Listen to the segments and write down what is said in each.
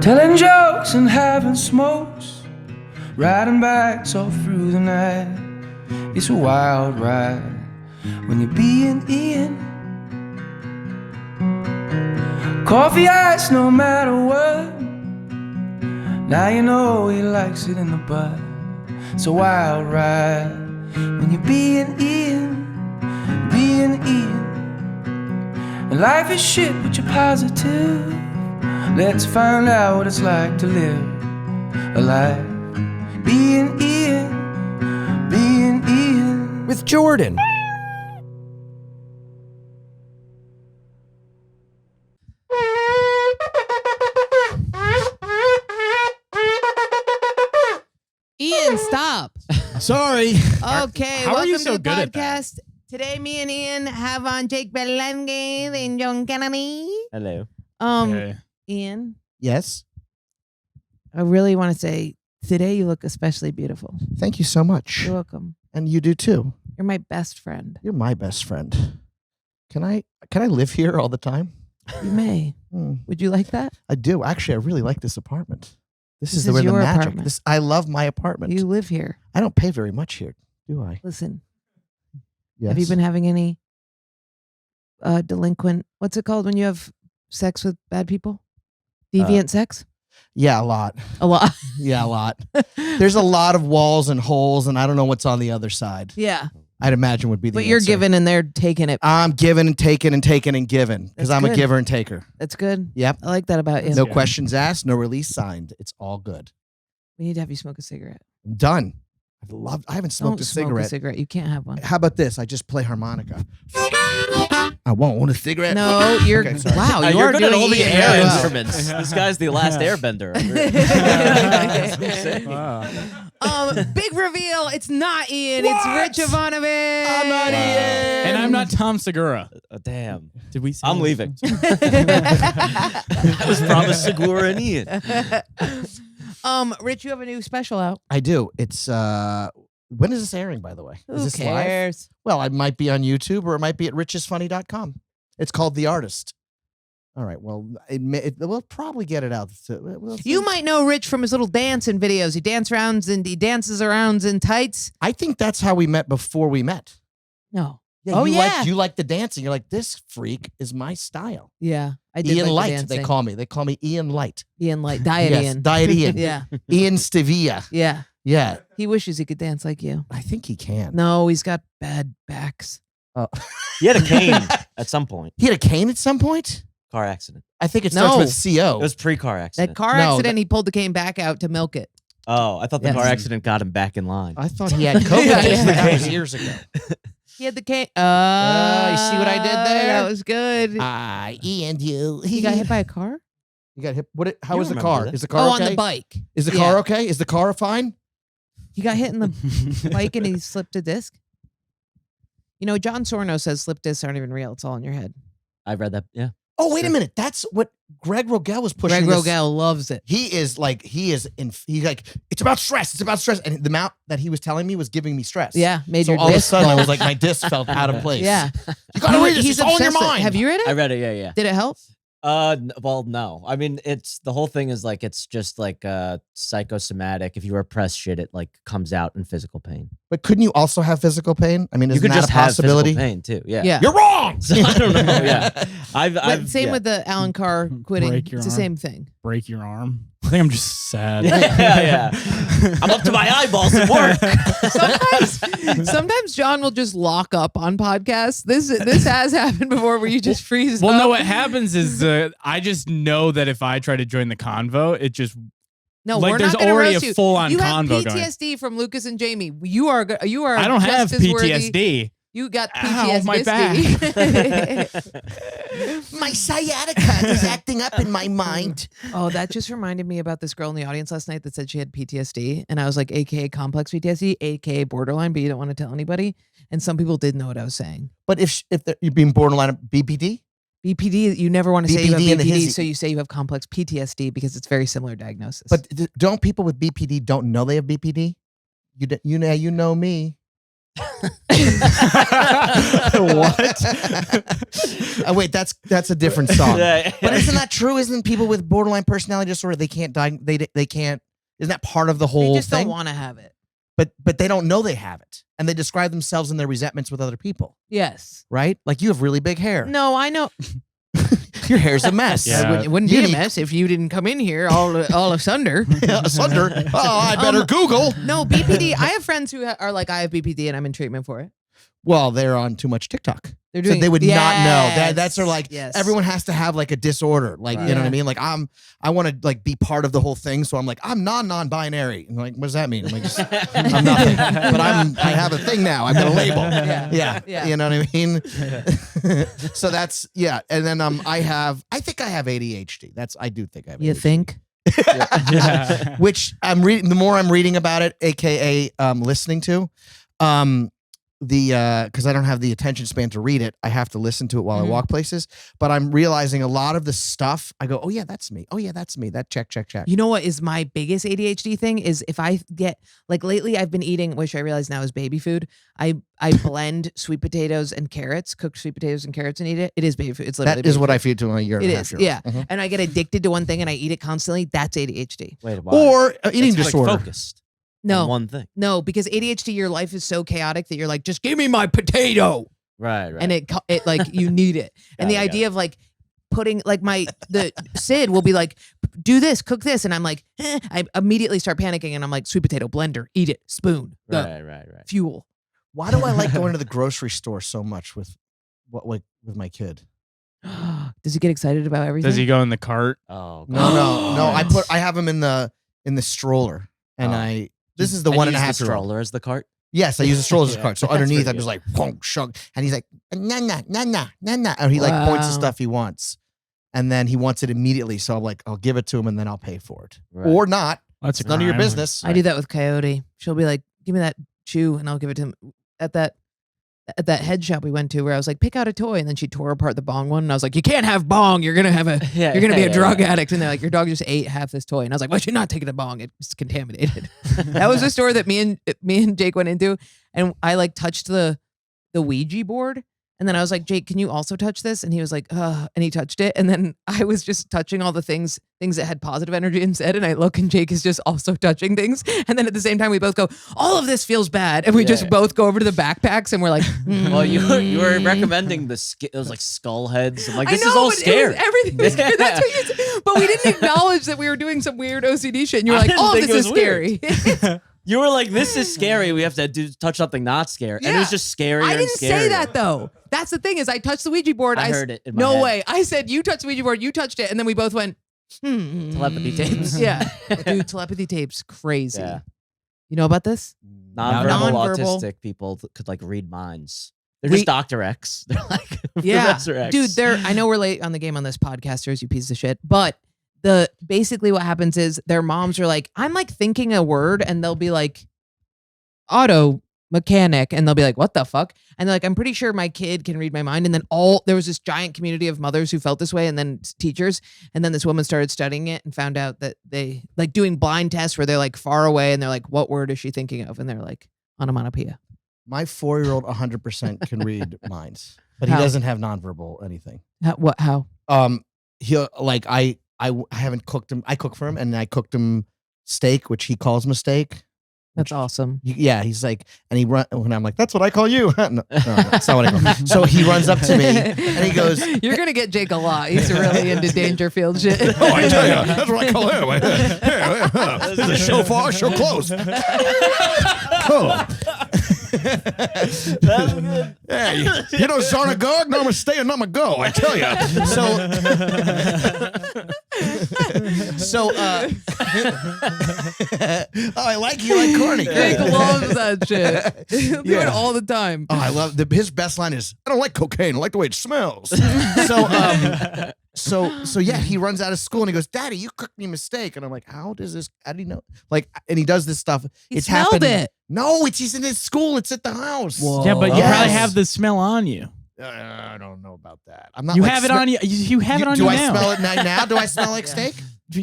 telling jokes and having smokes, riding bikes all through the night. It's a wild ride when you're being Ian. Coffee ice no matter what, now you know he likes it in the butt. It's a wild ride when you're being Ian, being Ian. And life is shit but you're positive. Let's find out what it's like to live a life being Ian, being Ian. With Jordan. Ian, stop. Sorry. Okay, How are welcome you so to the good at that? podcast. Today, me and Ian have on Jake Velazquez and John Kennedy. Hello. Okay. Ian, Yes. I really want to say today you look especially beautiful. Thank you so much. You're welcome. And you do too. You're my best friend. You're my best friend. Can I live here all the time? You may. Would you like that? I do. Actually, I really like this apartment. This is is where the your magic. apartment. I love my apartment. You live here. I don't pay very much here, do I? Listen, Yes. have you been having any delinquent, what's it called when you have sex with bad people? Deviant sex? Yeah, a lot. A lot. Yeah, a lot. There's a lot of walls and holes, and I don't know what's on the other side. Yeah. I'd imagine would be the But you're answer. giving and they're taking it. I'm giving and taking and taking and giving because That's I'm a good. giver and taker. That's good. Yep. I like that about you. No good. questions asked, no release signed. It's all good. We need to have you smoke a cigarette. I'm done. I haven't smoked Don't a smoke cigarette. a cigarette. You can't have one. How about this? I just play harmonica. I won't want a cigarette. No, you're Okay, sorry. wow. You You're are good at doing all the Ian air very well. instruments. This guy's the last airbender. Wow. Big reveal. It's not Ian. It's Rich Aronovich. I'm not Ian. And I'm not Tom Segura. Damn. Did we say I'm that? leaving. I was promised Segura and Ian. Rich, you have a new special out. I do. It's when is this airing, by the way? Is Who this live? cares? Well, it might be on YouTube or it might be at richisfunny.com. It's called The Artist. All right. Well, we'll probably get it out. We'll see. You might know Rich from his little dancing videos. He dances around in tights. I think that's how we met before we met. No. Yeah, Oh, you yeah. you like the dancing. You're like, this freak is my style. Yeah. I did Ian like Light, the they dancing. call me. They call me Ian Light. Ian Light. Diet Yes, Ian. Diet Ian. Yeah. Ian Stevia. Yeah. Yeah. He wishes he could dance like you. I think he can. No, he's got bad backs. Oh. He had a cane at some point. He had a cane at some point? Car accident. I think it starts No. with CO. It was pre-car That accident. car No, accident, he pulled the cane back out to milk it. Oh, I thought the Yes. car accident got him back in line. I thought he had COVID. Yeah, That was yeah. years ago. He had the cane. you see what I did there? That was good. I and you. He got hit by a car? You got hit. How You is the remember car? that. Is the car okay? on the bike. Is the Yeah. car okay? Is the car fine? He got hit in the bike and he slipped a disc. You know, John Sorno says slip discs aren't even real. It's all in your head. I read that. Yeah. Oh, wait a Sure. minute. That's what Greg Rogel was pushing. Greg this- Rogel loves it. He's like, it's about stress. It's about stress. And the amount that he was telling me was giving me stress. Yeah, made So your all of a disc sudden, I fall. was like, my disc felt out of place. Yeah. You gotta read this. He's It's all in your obsessed with- mind. Have you read it? I read it. Yeah, yeah. Did it help? Well, no. I mean, the whole thing is like it's just like psychosomatic. If you repress shit, it like comes out in physical pain. But couldn't you also have physical pain? I mean, You isn't could that just a have possibility? physical pain too. Yeah. Yeah. You're wrong. So I don't know. Yeah. I've Same yeah. with the Alan Carr quitting. Break your It's the arm. same thing. Break your arm. I think I'm just sad. yeah. I'm up to my eyeballs at work. Sometimes John will just lock up on podcasts. This has happened before where you just freeze Well, up. no, what happens is I just know that if I try to join the convo, it just No, like we're there's not gonna already roast a you. full-on You have convo going. PTSD from Lucas and Jamie. You are I don't have just as worthy. PTSD. You got Ow, PTSD. my My sciatica is acting up in my mind. Oh, that just reminded me about this girl in the audience last night that said she had PTSD, and I was like, AKA complex PTSD, AKA borderline, but you don't want to tell anybody. And some people did know what I was saying. But if you're being borderline BPD, BPD, you never want to say you have BPD and the BPD, hizzy. so you say you have complex PTSD because it's very similar diagnosis. but don't people with BPD don't know they have BPD? You know me. What? Wait, that's a different song. Yeah. But isn't that true? Isn't people with borderline personality disorder they can't die? They can't. Isn't that part of the whole They just thing? don't want to have it. But they don't know they have it, and they describe themselves and their resentments with other people. Yes. Right? Like you have really big hair. No, I know. Your hair's a mess. Yeah. It wouldn't You be a need- mess if you didn't come in here all asunder. Asunder. Oh, I better Google. No, BPD. I have friends who are like, I have BPD and I'm in treatment for it. Well, they're on too much TikTok. They're So doing. they would not know. Yes. That's sort of like Yes. everyone has to have like a disorder. Like, you know what I mean? Like I want to like be part of the whole thing. So I'm like, I'm non-binary. And like, what does that mean? I'm like, I'm nothing. But I have a thing now. I've got a label. Yeah. You know what I mean? So that's, yeah. And then I think I have ADHD. I do think I have You ADHD. think? Yeah. Which I'm reading, the more I'm reading about it, AKA listening to, because I don't have the attention span to read it, I have to listen to it while I walk places. But I'm realizing a lot of the stuff, I go, oh yeah, that's me. Oh yeah, that's me. That check. You know what is my biggest ADHD thing is if I get like lately I've been eating, which I realize now is baby food. I blend sweet potatoes and carrots, cooked sweet potatoes and carrots and eat it. It is baby food. It's literally That is baby what food. I feed to my year and It a half is, year yeah. old. And I get addicted to one thing and I eat it constantly. That's ADHD. Wait, why? Or eating It's, like, disorder. focused on No, one thing. no, because ADHD, your life is so chaotic that you're like, just give me my potato, Right. and it like you need it. And the Got it, got idea of like putting like the Sid will be like, do this, cook this, and I'm like, I immediately start panicking, and I'm like, sweet potato, blender, eat it, spoon, go, Right. fuel. Why do I like going to the grocery store so much with my kid? Does he get excited about everything? Does he go in the cart? Oh, No. I have him in the stroller, and Oh. this is the And one you and a use half the year old. stroller as the cart. Yes, I use the stroller as a Yeah. cart. So That's underneath, pretty I'm just good. like, "Pong, shunk," and he's like, "Na na na na na na," and he like points to Wow. stuff he wants, and then he wants it immediately. So I'm like, I'll give it to him, and then I'll pay for it, Right. or not. That's It's none of your crime. business. I do that with Coyote. She'll be like, give me that chew, and I'll give it to him at that head shop we went to where I was like, pick out a toy, and then she tore apart the bong one, and I was like, you can't have bong. You're gonna have a Yeah, you're gonna be a yeah, drug yeah. addict. And they're like, your dog just ate half this toy, and I was like, why should not take it a bong? It's contaminated. That was a store that me and Jake went into, and I like touched the Ouija board. And then I was like, Jake, can you also touch this? And he was like, and he touched it. And then I was just touching all the things that had positive energy instead. And I look, and Jake is just also touching things. And then at the same time, we both go, all of this feels bad. And we just Yeah. both go over to the backpacks, and we're like, Well, you were recommending those like skull heads. I'm like, this I know, is all but scary. everything was scary. That's what you said. But we didn't acknowledge that we were doing some weird OCD shit. And you were I like, didn't oh, think this it is was weird. scary. You were like, this is scary. We have to touch something not scary. And it was Yeah. just scarier I and didn't say scarier. that though. That's the thing is I touched the Ouija board. I heard it in my No head. way. I said, you touched the Ouija board. You touched it. And then we both went, Telepathy tapes. Yeah. Dude, telepathy tapes. Crazy. Yeah. You know about this? Nonverbal Nonverbal. autistic people could like read minds. They're just Dr. X. They're like Yeah. Professor X. Dude, I know we're late on the game on this podcasters, you piece of shit. But basically what happens is their moms are like, I'm like thinking a word, and they'll be like, auto mechanic, and they'll be like, what the fuck? And they're like, I'm pretty sure my kid can read my mind. And then there was this giant community of mothers who felt this way, and then teachers. And then this woman started studying it and found out that they like doing blind tests where they're like far away, and they're like, what word is she thinking of? And they're like, onomatopoeia. My 4-year-old 100% can read minds, but he How? doesn't have nonverbal anything. How? He'll like I haven't cooked him. I cook for him, and I cooked him steak, which he calls mistake. That's awesome. Yeah, he's like, and he run when I'm like, that's what I call you. No, that's not what I call him. So he runs up to me and he goes, You're gonna get Jake a lot. He's really into Dangerfield shit. oh, I tell you, that's what I call him. This is a show far, show close. Cool. That's good. Yeah, you know Zarnagog, no mistake, and no go. I tell you. Oh, I like you like corny. Jake Good. loves that shit. He'll do it Yeah. all the time. Oh, I love his best line is, I don't like cocaine. I like the way it smells. So yeah, he runs out of school and he goes, Daddy, you cooked me a mistake. And I'm like, how do you know? Like, and he does this stuff. He It's smelled happened. it. No, he's in his school. It's at the house. Whoa. Yeah, but you Yes. probably have the smell on you. I don't know about that. I'm not. You like have it on you. You have it on do you I now. smell it now? Do I smell like steak?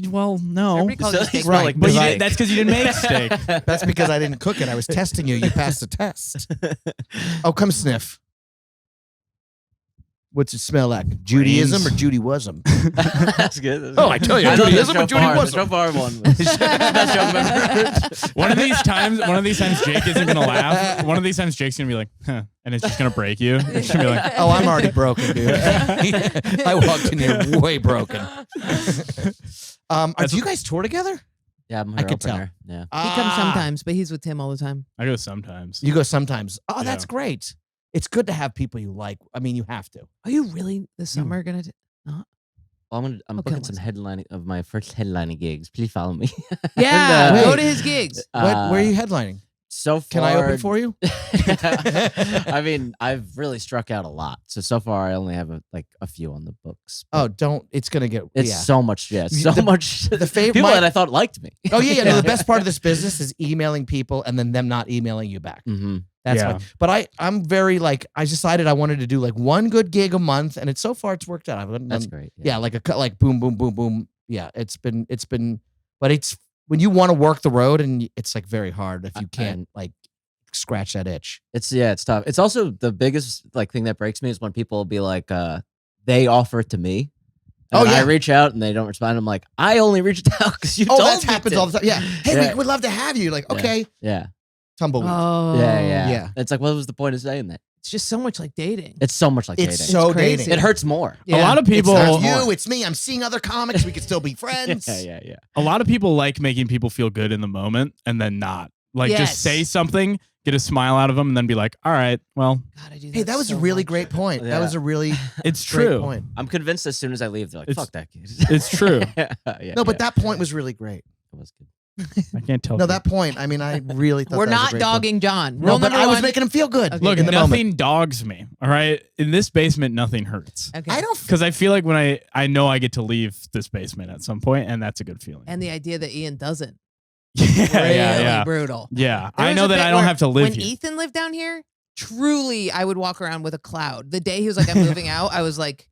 Well, no. Everybody calls you So- steak. Right. But Because that's because you didn't make steak. That's because I didn't cook it. I was testing you. You passed the test. Oh, come sniff. What's it smell like? Judaism or Judaism? That's good. That's Oh, good. I tell you, I thought Judaism the or Judaism? Chauffeur one was best joke I've ever One of these times, Jake isn't gonna laugh. One of these times, Jake's gonna be like, "Huh," and it's just gonna break you. It's gonna be like, Oh, I'm already broken, dude. I walked in here way broken. Do you guys tour together? Yeah, I'm I her could tell. opener. Yeah. He comes sometimes, but he's with Tim all the time. I go sometimes. You go sometimes. Oh, that's Yeah. great. It's good to have people you like. I mean, you have to. Are you really this summer gonna? Well, I'm Okay, booking some headlining of my first headlining gigs. Please follow me. Yeah, Wait. go to his gigs. Where are you headlining? So far, Can I open for you? I mean, I've really struck out a lot. So far, I only have a few on the books. Oh, don't. It's going to get. It's yeah. so much. Yeah, it's so The- much. the fav- people my- that I thought liked me. Oh, yeah, yeah. No, the best part of this business is emailing people and then them not emailing you back. hmm That's Yeah. why. But I'm very like, I decided I wanted to do like one good gig a month, and it's so far it's worked out. That's great. Yeah, like a cut, like boom, boom, boom, boom. Yeah, it's been, but it's when you want to work the road, and it's like very hard if you can't like scratch that itch. It's tough. It's also the biggest thing that breaks me is when people will be like, they offer it to me. And Oh, then yeah. I reach out and they don't respond. I'm like, I only reached out because you Oh, told that me happens to. all the time. Yeah. Hey, Yeah. we would love to have you. Like, Yeah. okay, Yeah. tumbleweed. Oh, Yeah. It's like, what was the point of saying that? It's just so much like dating. It's so much like It's dating. so crazy. dating. It hurts more. A lot of It's people. not you, it's me. I'm seeing other comics. We could still be friends. Yeah. A lot of people like making people feel good in the moment and then not. Like Yes. just say something, get a smile out of them, and then be like, "All right, well, God, I do Hey, that was so a really much. great point. That Yeah. was a really it's great true. point. I'm convinced as soon as I leave, they're like, It's- fuck that kid. It's true. yeah, No, but that point was really great. that was good. I can't tell. No, people. that point. I mean, I really thought We're that was a not great point. dogging John. No, Rule but number I was one- making him feel good. Okay. Look, in the nothing moment. dogs me. All right, in this basement, nothing hurts. Okay. I don't. Because I feel like when I know I get to leave this basement at some point, and that's a good feeling. And the idea that Ian doesn't. yeah, Really yeah. brutal. Yeah, There I was know a that bit I don't where have to live when here. Ethan lived down here, truly, I would walk around with a cloud. The day he was like, I'm moving out, I was like,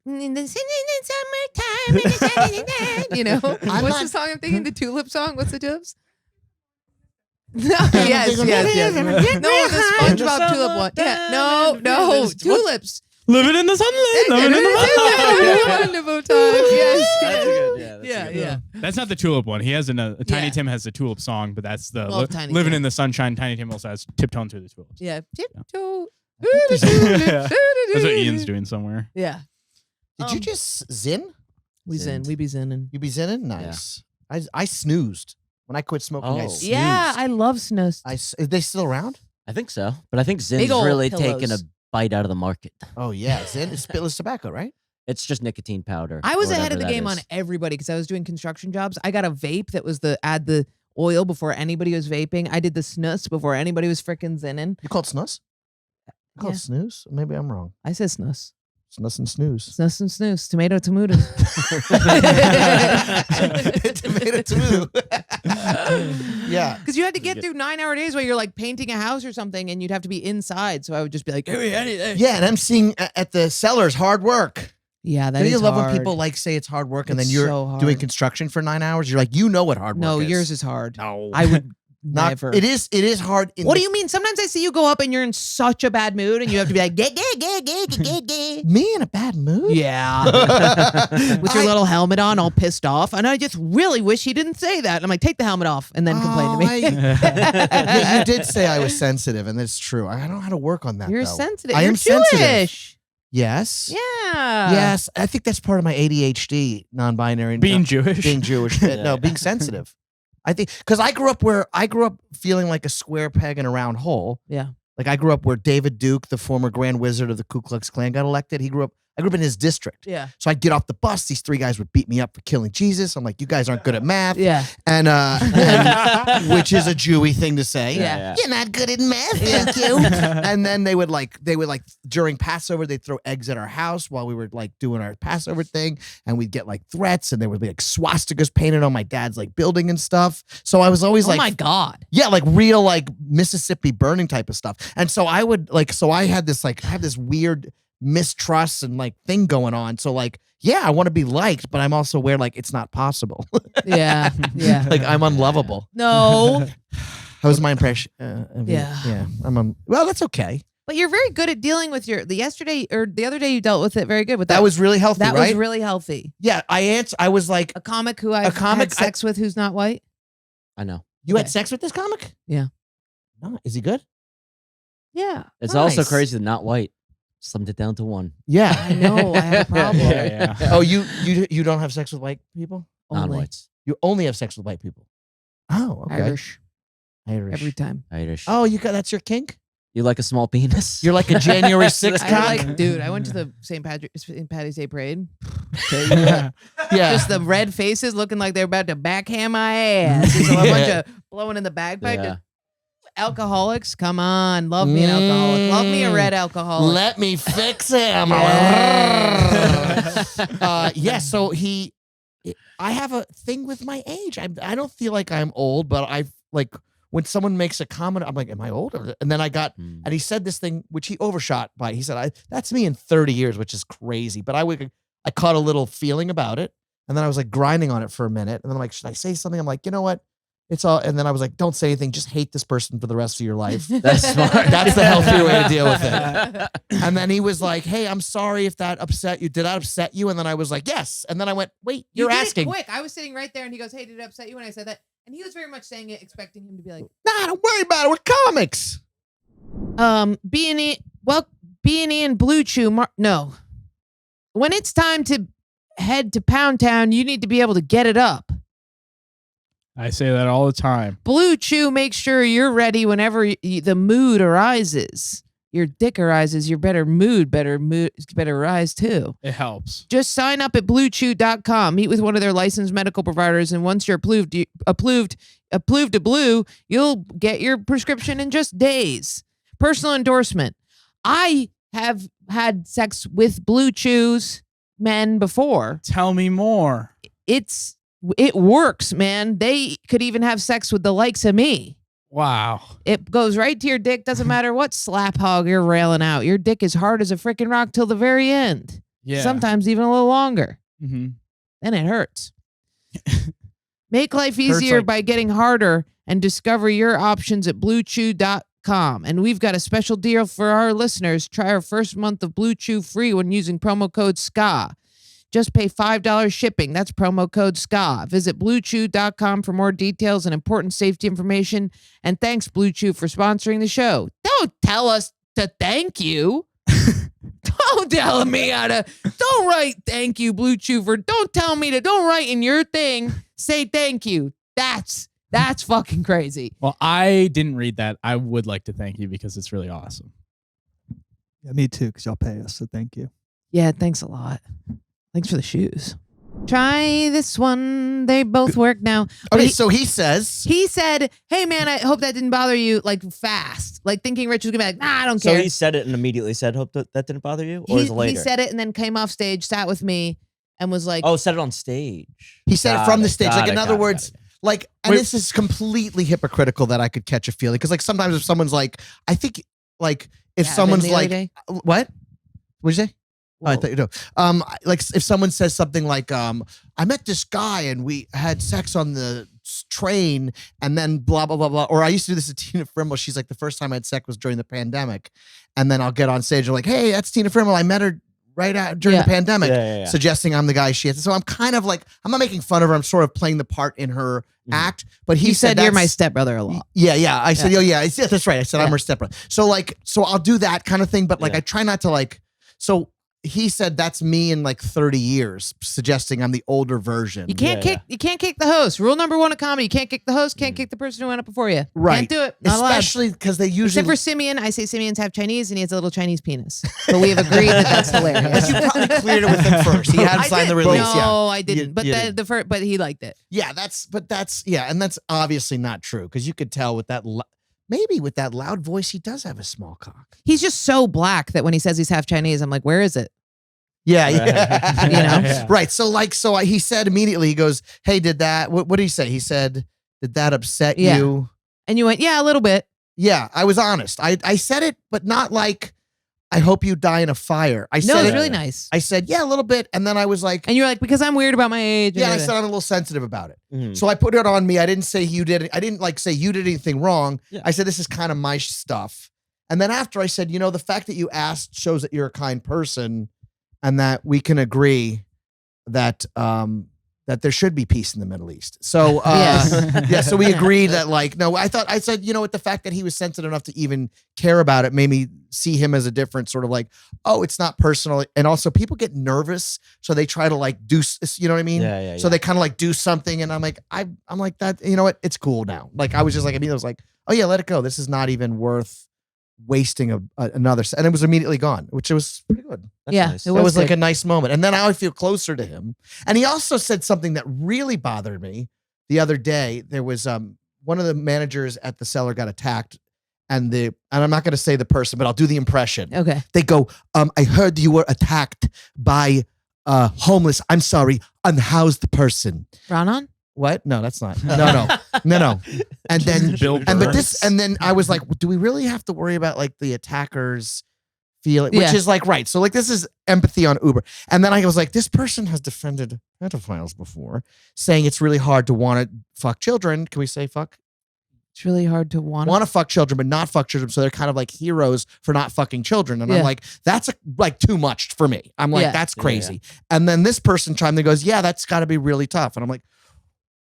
in the summertime, in the sunny night," you know? I'm What's not- the song I'm thinking? The Tulip song? What's the Tulips? No, yes. No, the SpongeBob Tulip one. Yeah, no, Tulips. Living in the sunlight, living in the sunlight. Wonderful time. Yes, That's yes. good. Yeah. That's Yeah, good. yeah. That's not the Tulip one. He has a Tiny Yeah. Tim has the Tulip song, but that's the Love Tiny Living Tim. in the Sunshine. Tiny Tim also has Tiptoeing Through the Tulips. Yeah. Tiptoe. That's what Ian's doing somewhere. Yeah. Did you just zin? We zen. Zinned. We be zinning. You be zinning? Nice. I snoozed when I quit smoking. I Oh. snoozed. Yeah, I love snooze. Is they still around? I think so. But I think Big Zin's ol' really pillows. taken a bite out of the market. Oh yeah, Zin. It's spitless tobacco, right? It's just nicotine powder. I was or ahead of whatever the that game on is. everybody because I was doing construction jobs. I got a vape that was add the oil before anybody was vaping. I did the snus before anybody was frickin' zinning. You call it snus? You call it snooze? Maybe I'm wrong. I said snus. Snus and snooze. Snus and snooze. Tomato. Tomato too. Yeah. Because you had to get through 9-hour days where you're like painting a house or something and you'd have to be inside. So I would just be like, give me anything. Yeah, and I'm seeing at the sellers hard work. Yeah, that Don't is you love hard. when people like say it's hard work and It's then you're so hard. doing construction for 9 hours? You're like, you know what hard work No, is. yours is hard. No. I would Not, never. It is hard. What do you mean? Sometimes I see you go up and you're in such a bad mood and you have to be like, get. Me in a bad mood? Yeah. With your little helmet on, all pissed off. And I just really wish he didn't say that. And I'm like, take the helmet off and then complain to me. Yeah, you did say I was sensitive, and that's true. I don't know how to work on that. You're though. sensitive. I You're am sensitive. Jewish. Yes. Yeah. Yes. I think that's part of my ADHD, non-binary. Being Jewish. Being Jewish. No, being sensitive. I think because I grew up feeling like a square peg in a round hole. Yeah. Like I grew up where David Duke, the former Grand Wizard of the Ku Klux Klan, got elected. I grew up in his district. Yeah. So I'd get off the bus. These three guys would beat me up for killing Jesus. I'm like, you guys aren't good at math. Yeah. And which is a Jewy thing to say. Yeah. You're not good at math, thank you. And then they would like during Passover, they'd throw eggs at our house while we were like doing our Passover thing. And we'd get like threats and there would be like swastikas painted on my dad's like building and stuff. So I was always Oh like, my God. yeah, like real like Mississippi burning type of stuff. And so I would like, so I had this weird mistrust and like thing going on. So like, yeah, I want to be liked, but I'm also aware like it's not possible. Yeah. Yeah. Like I'm unlovable. No. That was my impression. Yeah. Yeah. Well, that's okay. But you're very good at dealing with the other day you dealt with it very good with that. That was really healthy, that right? was really healthy. Yeah, I was like, A comic who I've had sex with who's not white. I know. you Okay. had sex with this comic? Yeah. No, is he good? Yeah. It's also Nice. crazy that not white. Slimmed it down to one. Yeah. I know. I have a problem. Yeah. Oh, you don't have sex with white people? Only Non-whites. You only have sex with white people. Oh, okay. Irish Irish. every time. Irish. Oh, that's your kink? You like a small penis? You're like a January 6th I cock? like, dude. I went to the St. Patty's Day parade. Yeah. Just the red faces looking like they're about to backhand my ass. Just a bunch of blowing in the bagpipe. Yeah. Alcoholics, come on, love me an alcoholic. Love me a red alcoholic. Let me fix him. So I have a thing with my age. I don't feel like I'm old, but I like when someone makes a comment, I'm like, am I old? And then and he said this thing, which he overshot by. He said, that's me in 30 years, which is crazy. But I caught a little feeling about it. And then I was like grinding on it for a minute. And then I'm like, should I say something? I'm like, you know what? It's all. And then I was like, don't say anything. Just hate this person for the rest of your life. That's smart. That's the healthier way to deal with it. And then he was like, hey, I'm sorry if that upset you. Did that upset you? And then I was like, yes. And then I went, wait, You you're did it asking. quick. I was sitting right there, and he goes, "Hey, did it upset you when I said that?" And he was very much saying it, expecting him to be like, Nah, don't worry about it. We're comics. B&E and BlueChew. No, when it's time to head to Pound Town, you need to be able to get it up. I say that all the time. BlueChew makes sure you're ready whenever the mood arises. Your dick arises, your better rise too. It helps. Just sign up at BlueChew.com. Meet with one of their licensed medical providers, and once you're approved to Blue, you'll get your prescription in just days. Personal endorsement. I have had sex with BlueChew's men before. Tell me more. It works, man. They could even have sex with the likes of me. Wow. It goes right to your dick. Doesn't matter what slap hog you're railing out. Your dick is hard as a freaking rock till the very end. Yeah. Sometimes even a little longer. Mm-hmm. Then it hurts. Make life easier by getting harder and discover your options at BlueChew.com. And we've got a special deal for our listeners. Try our first month of BlueChew free when using promo code SCA. Just pay $5 shipping. That's promo code SCA. Visit BlueChew.com for more details and important safety information. And thanks, BlueChew, for sponsoring the show. Don't tell us to thank you. Don't tell me how to. Don't write thank you, BlueChew, for. Don't tell me to. Don't write in your thing. Say thank you. That's fucking crazy. Well, I didn't read that. I would like to thank you because it's really awesome. Yeah, me too, because y'all pay us, so thank you. Yeah, thanks a lot. Thanks for the shoes. Try this one. They both work now. But Okay, so he says. he said, "Hey man, I hope that didn't bother you." Like fast, like thinking Rich was gonna be like, "Nah, I don't So care." he said it and immediately said, "Hope that didn't bother you," or he, is it later? he said it and then came off stage, sat with me, and was like, "Oh, said it on stage." He said it from the stage. Like, in other words, got it. like, and this is completely hypocritical that I could catch a feeling. Because, like, sometimes if someone's like, I think, like, if Yeah, someone's then the other like, day- what? What'd you say? Oh, I Whoa. thought you know. Like if someone says something like, I met this guy and we had sex on the train and then blah, blah, blah, blah. Or I used to do this to Tina Frimmel. She's like, the first time I had sex was during the pandemic. And then I'll get on stage and like, hey, that's Tina Frimmel. I met her right out during Yeah. the pandemic, Yeah. suggesting I'm the guy she is. So I'm kind of like, I'm not making fun of her. I'm sort of playing the part in her act. But he "You said you're my that's- stepbrother a lot." Yeah. I said, oh yeah, that's right. I said I'm Yeah. her stepbrother. So I'll do that kind of thing. But like, Yeah. I try not to like, so he said that's me in like 30 years, suggesting I'm the older version. You can't Yeah, kick. You can't kick the host. Rule number one of comedy: you can't kick the host. Can't kick the person who went up before you. Right. Can't do it. Not allowed. Especially because they usually. Except for Simeon, I say Simeons have Chinese, and he has a little Chinese penis. But we have agreed that that's hilarious. But you probably cleared it with him first. He hadn't I signed did. the release. No, Yeah. I didn't. You- But you the didn't. first, but he liked it. Yeah, and that's obviously not true because you could tell with that. Maybe with that loud voice, he does have a small cock. He's just so black that when he says he's half Chinese, I'm like, where is it? Yeah, You know? Yeah. Right. So he said immediately. He goes, "Hey, did that? What did he say?" He said, "Did that upset Yeah. you?" And you went, yeah, a little bit. Yeah, I was honest. I said it, but not like I hope you die in a fire. I No, said it's it- really nice. I said, yeah, a little bit. And then I was like, And you're like, because I'm weird about my age. yeah, I said I'm a little sensitive about it. Mhm. So I put it on me. I didn't say you did. I didn't like say you did anything wrong. Yeah. I said, this is kind of my stuff. And then after I said, the fact that you asked shows that you're a kind person and that we can agree that, that there should be peace in the Middle East. So, Yes. yeah, so we agreed that I said, the fact that he was sensitive enough to even care about it made me see him as a different sort of like, oh, it's not personal. And also people get nervous. So they try to like do, you know what I mean? Yeah. So they kind of like do something. And I'm like, I'm like that, you know what? It's cool now. Like, I was just like, I was like, oh yeah, let it go. This is not even worth wasting another. And it was immediately gone, which was pretty good. That's Yeah, nice. it It was like good. a nice moment. And then now I feel closer to him. And he also said something that really bothered me the other day. There was one of the managers at the cellar got attacked, and I'm not going to say the person, but I'll do the impression. Okay. They go, I heard you were attacked by homeless, I'm sorry, unhoused person. Ronan? What? No, that's not. No. And then Bill Burns. and then I was like, do we really have to worry about like the attackers feeling, which Yeah. is like, right. So like, this is empathy on Uber. And then I was like, this person has defended pedophiles before, saying it's really hard to want to fuck children. Can we say fuck? It's really hard to want Want to fuck children, but not fuck children. So they're kind of like heroes for not fucking children. And Yeah. I'm like, that's like too much for me. I'm like, Yeah. that's Yeah, crazy. And then this person chimed in and goes, yeah, that's got to be really tough. And I'm like,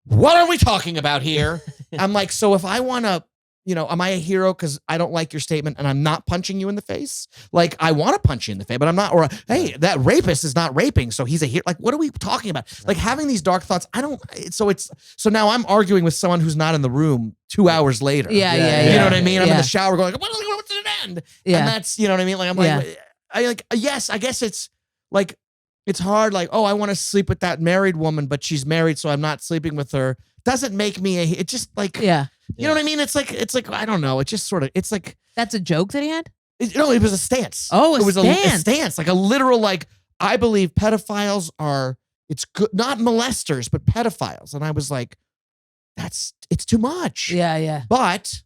what are we talking about here? I'm like, so if I want to, am I a hero because I don't like your statement and I'm not punching you in the face? Like, I want to punch you in the face, but I'm not. Or, hey, that rapist is not raping, so he's a hero. Like, what are we talking about? Like, having these dark thoughts, so now I'm arguing with someone who's not in the room 2 hours later. Yeah. You know what I mean? I'm in Yeah. the shower going, what's it end? Yeah. And that's, you know what I mean? Like, I'm like, yes, I guess it's like, it's hard. Like, oh, I want to sleep with that married woman, but she's married, so I'm not sleeping with her. Doesn't make me it's just like, Yeah. you know what I mean? It's like, I don't know. It's just sort of, it's like, That's a joke that he had? no, it was a stance. Oh, a it was stance. a stance, like a literal, like, I believe pedophiles it's good, not molesters, but pedophiles. And I was like, it's too much. Yeah. But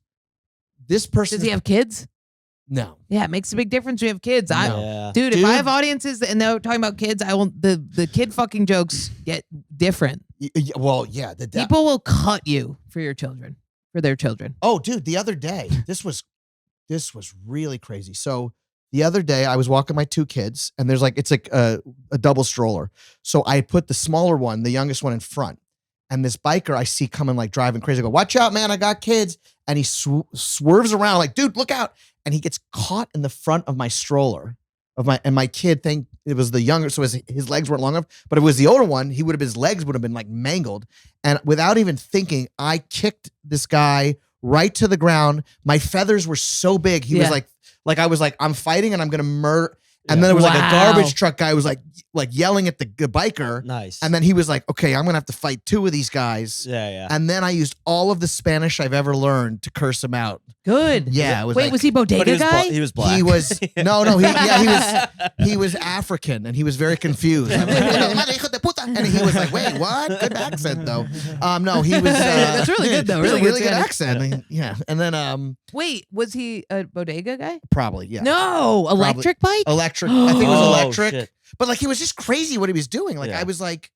this person, Does he have kids? no. Yeah, it makes a big difference when you have kids. Yeah. Dude, if Dude. I have audiences and they're talking about kids, I won't. The kid fucking jokes get different. Well, yeah. People will cut you for your children, for their children. Oh, dude, the other day, this was really crazy. So the other day I was walking my two kids and it's like a double stroller. So I put the smaller one, the youngest one in front. And this biker I see coming like driving crazy. I go, watch out, man, I got kids. And he swerves around like, dude, look out. And he gets caught in the front of my stroller and my kid think it was the younger. So his legs weren't long enough, but if it was the older one, his legs would have been like mangled. And without even thinking, I kicked this guy right to the ground. My feathers were so big. He was like, I was like, I'm fighting and I'm going to murder. And then there was like a Wow. garbage truck guy who was like yelling at the biker. Nice. And then he was like, okay, I'm going to have to fight two of these guys. yeah. And then I used all of the Spanish I've ever learned to curse him out. Good. Yeah. It was Wait, like, was he bodega But he was, guy? he was black. he was, he was African and he was very confused. I was like, and he was like, wait, what? Good accent though. No, he was, That's really good, though. he was Really a really good good Spanish. accent. I mean, yeah. And then, Wait, was he a bodega guy? probably, yeah. No, electric bike. Electric. I think it was Oh, electric. shit. But like, he was just crazy what he was doing. Like, Yeah. I was like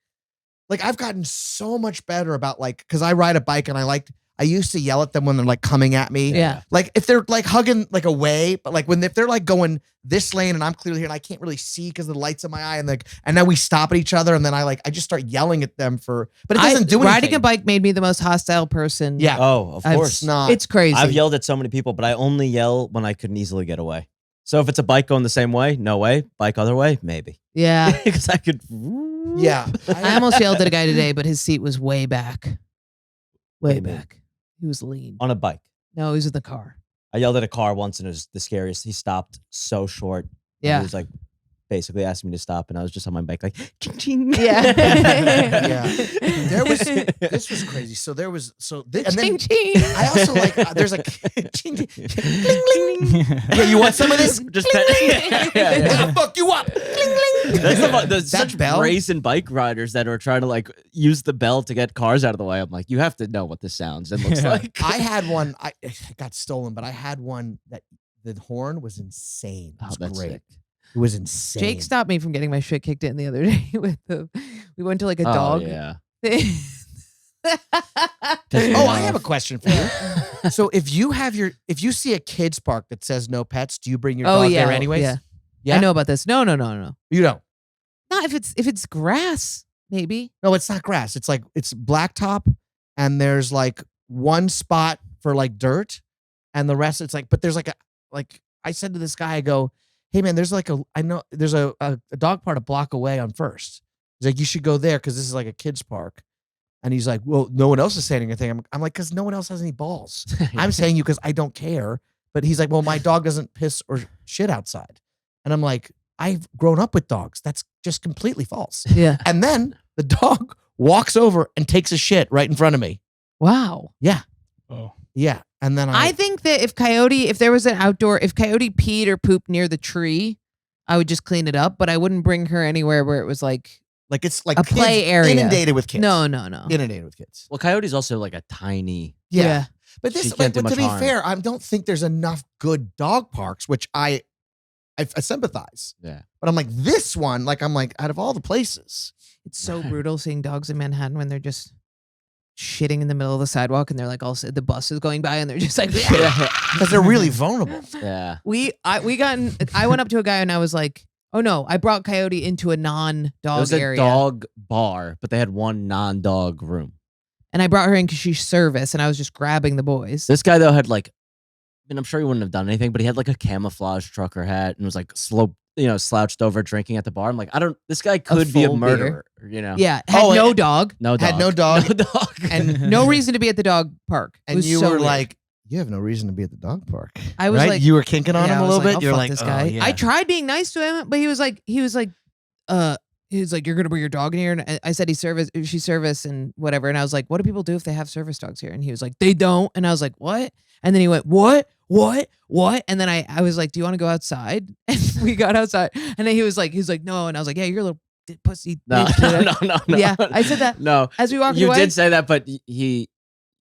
I've gotten so much better about cause I ride a bike and I used to yell at them when they're like coming at me. Yeah. Like if they're like hugging like away, but like if they're like going this lane and I'm clearly here and I can't really see because of the lights in my eye and then we stop at each other and then I just start yelling at them but it doesn't do anything. Riding a bike made me the most hostile person. Yeah. Oh, of I've course. It's not. It's crazy. I've yelled at so many people, but I only yell when I couldn't easily get away. So if it's a bike going the same way, no way. Bike other way, maybe. Yeah. Because I could. Yeah. I almost yelled at a guy today, but his seat was way back. Way do you mean? back. He was lean. On a bike. No, he was in the car. I yelled at a car once and it was the scariest. He stopped so short. And Yeah. He was like basically asking me to stop and I was just on my bike like ching ching. Yeah. Yeah. This was crazy. So there was and then Ching, ching. I also there's a ching, ching, cling, cling. Yeah, you want some of this? Just We're gonna fuck you up. There's That such bell? brazen bike riders that are trying to use the bell to get cars out of the way. I'm like, you have to know what this sounds and looks like. I had one. It got stolen, but I had one that the horn was insane. It was that's great. sick. It was insane. Jake stopped me from getting my shit kicked in the other day we went to like a Oh, dog yeah. thing. Oh, I have a question for you. So if you see a kids park that says no pets, do you bring your dog there anyways? Yeah. Yeah? I know about this. No. You don't. Not if it's grass, maybe. No, it's not grass. It's like it's blacktop, and there's like one spot for like dirt, and the rest it's like. But there's like I said to this guy, I go, hey man, there's like there's a dog park a block away on First. He's like, you should go there because this is like a kids park. And he's like, well, no one else is saying anything. I'm like, because no one else has any balls. I'm saying you because I don't care. But he's like, well, my dog doesn't piss or shit outside. And I'm like, I've grown up with dogs. That's just completely false. Yeah. And then the dog walks over and takes a shit right in front of me. Wow. Yeah. Oh. Yeah. And then I think that if there was an outdoor, if Coyote peed or pooped near the tree, I would just clean it up, but I wouldn't bring her anywhere where it was like it's like a play area. Inundated with kids. No. Inundated with kids. Well, Coyote's also like a tiny. Yeah. But She this, can't do but to much be harm. fair, I don't think there's enough good dog parks, which I sympathize. Yeah. But I'm like, this one, like, I'm like, out of all the places. It's so brutal seeing dogs in Manhattan when they're just shitting in the middle of the sidewalk and they're like the bus is going by and they're just like Because they're really vulnerable. Yeah. I went up to a guy and I was like, oh no, I brought Coyote into a It non-dog was a area. dog bar, but they had one non-dog room. And I brought her in because she's service and I was just grabbing the boys. This guy though had like, I mean, I'm sure he wouldn't have done anything, but he had like a camouflage trucker hat and was like slouched over drinking at the bar. I'm like, this guy could be a full murderer, you know? Yeah, had Oh, no and- dog. No dog. Had no dog. No dog. And No reason to be at the dog park. It and was you so were weird. like, you have no reason to be at the dog park. I was right? like, you were kinking on yeah, him I a was little bit. I'll You're fuck like, this oh, guy. yeah. I tried being nice to him, but he was like, you're gonna bring your dog in here, and I said she's service and whatever, and I was like, what do people do if they have service dogs here? And he was like, they don't, and I was like, what? And then he went, what? And then I was like, do you want to go outside? And we got outside, and then he was like, no, and I was like, yeah, you're a little pussy. No, bitch. no. Yeah, I said that. No. As we walked You away, did say that, but you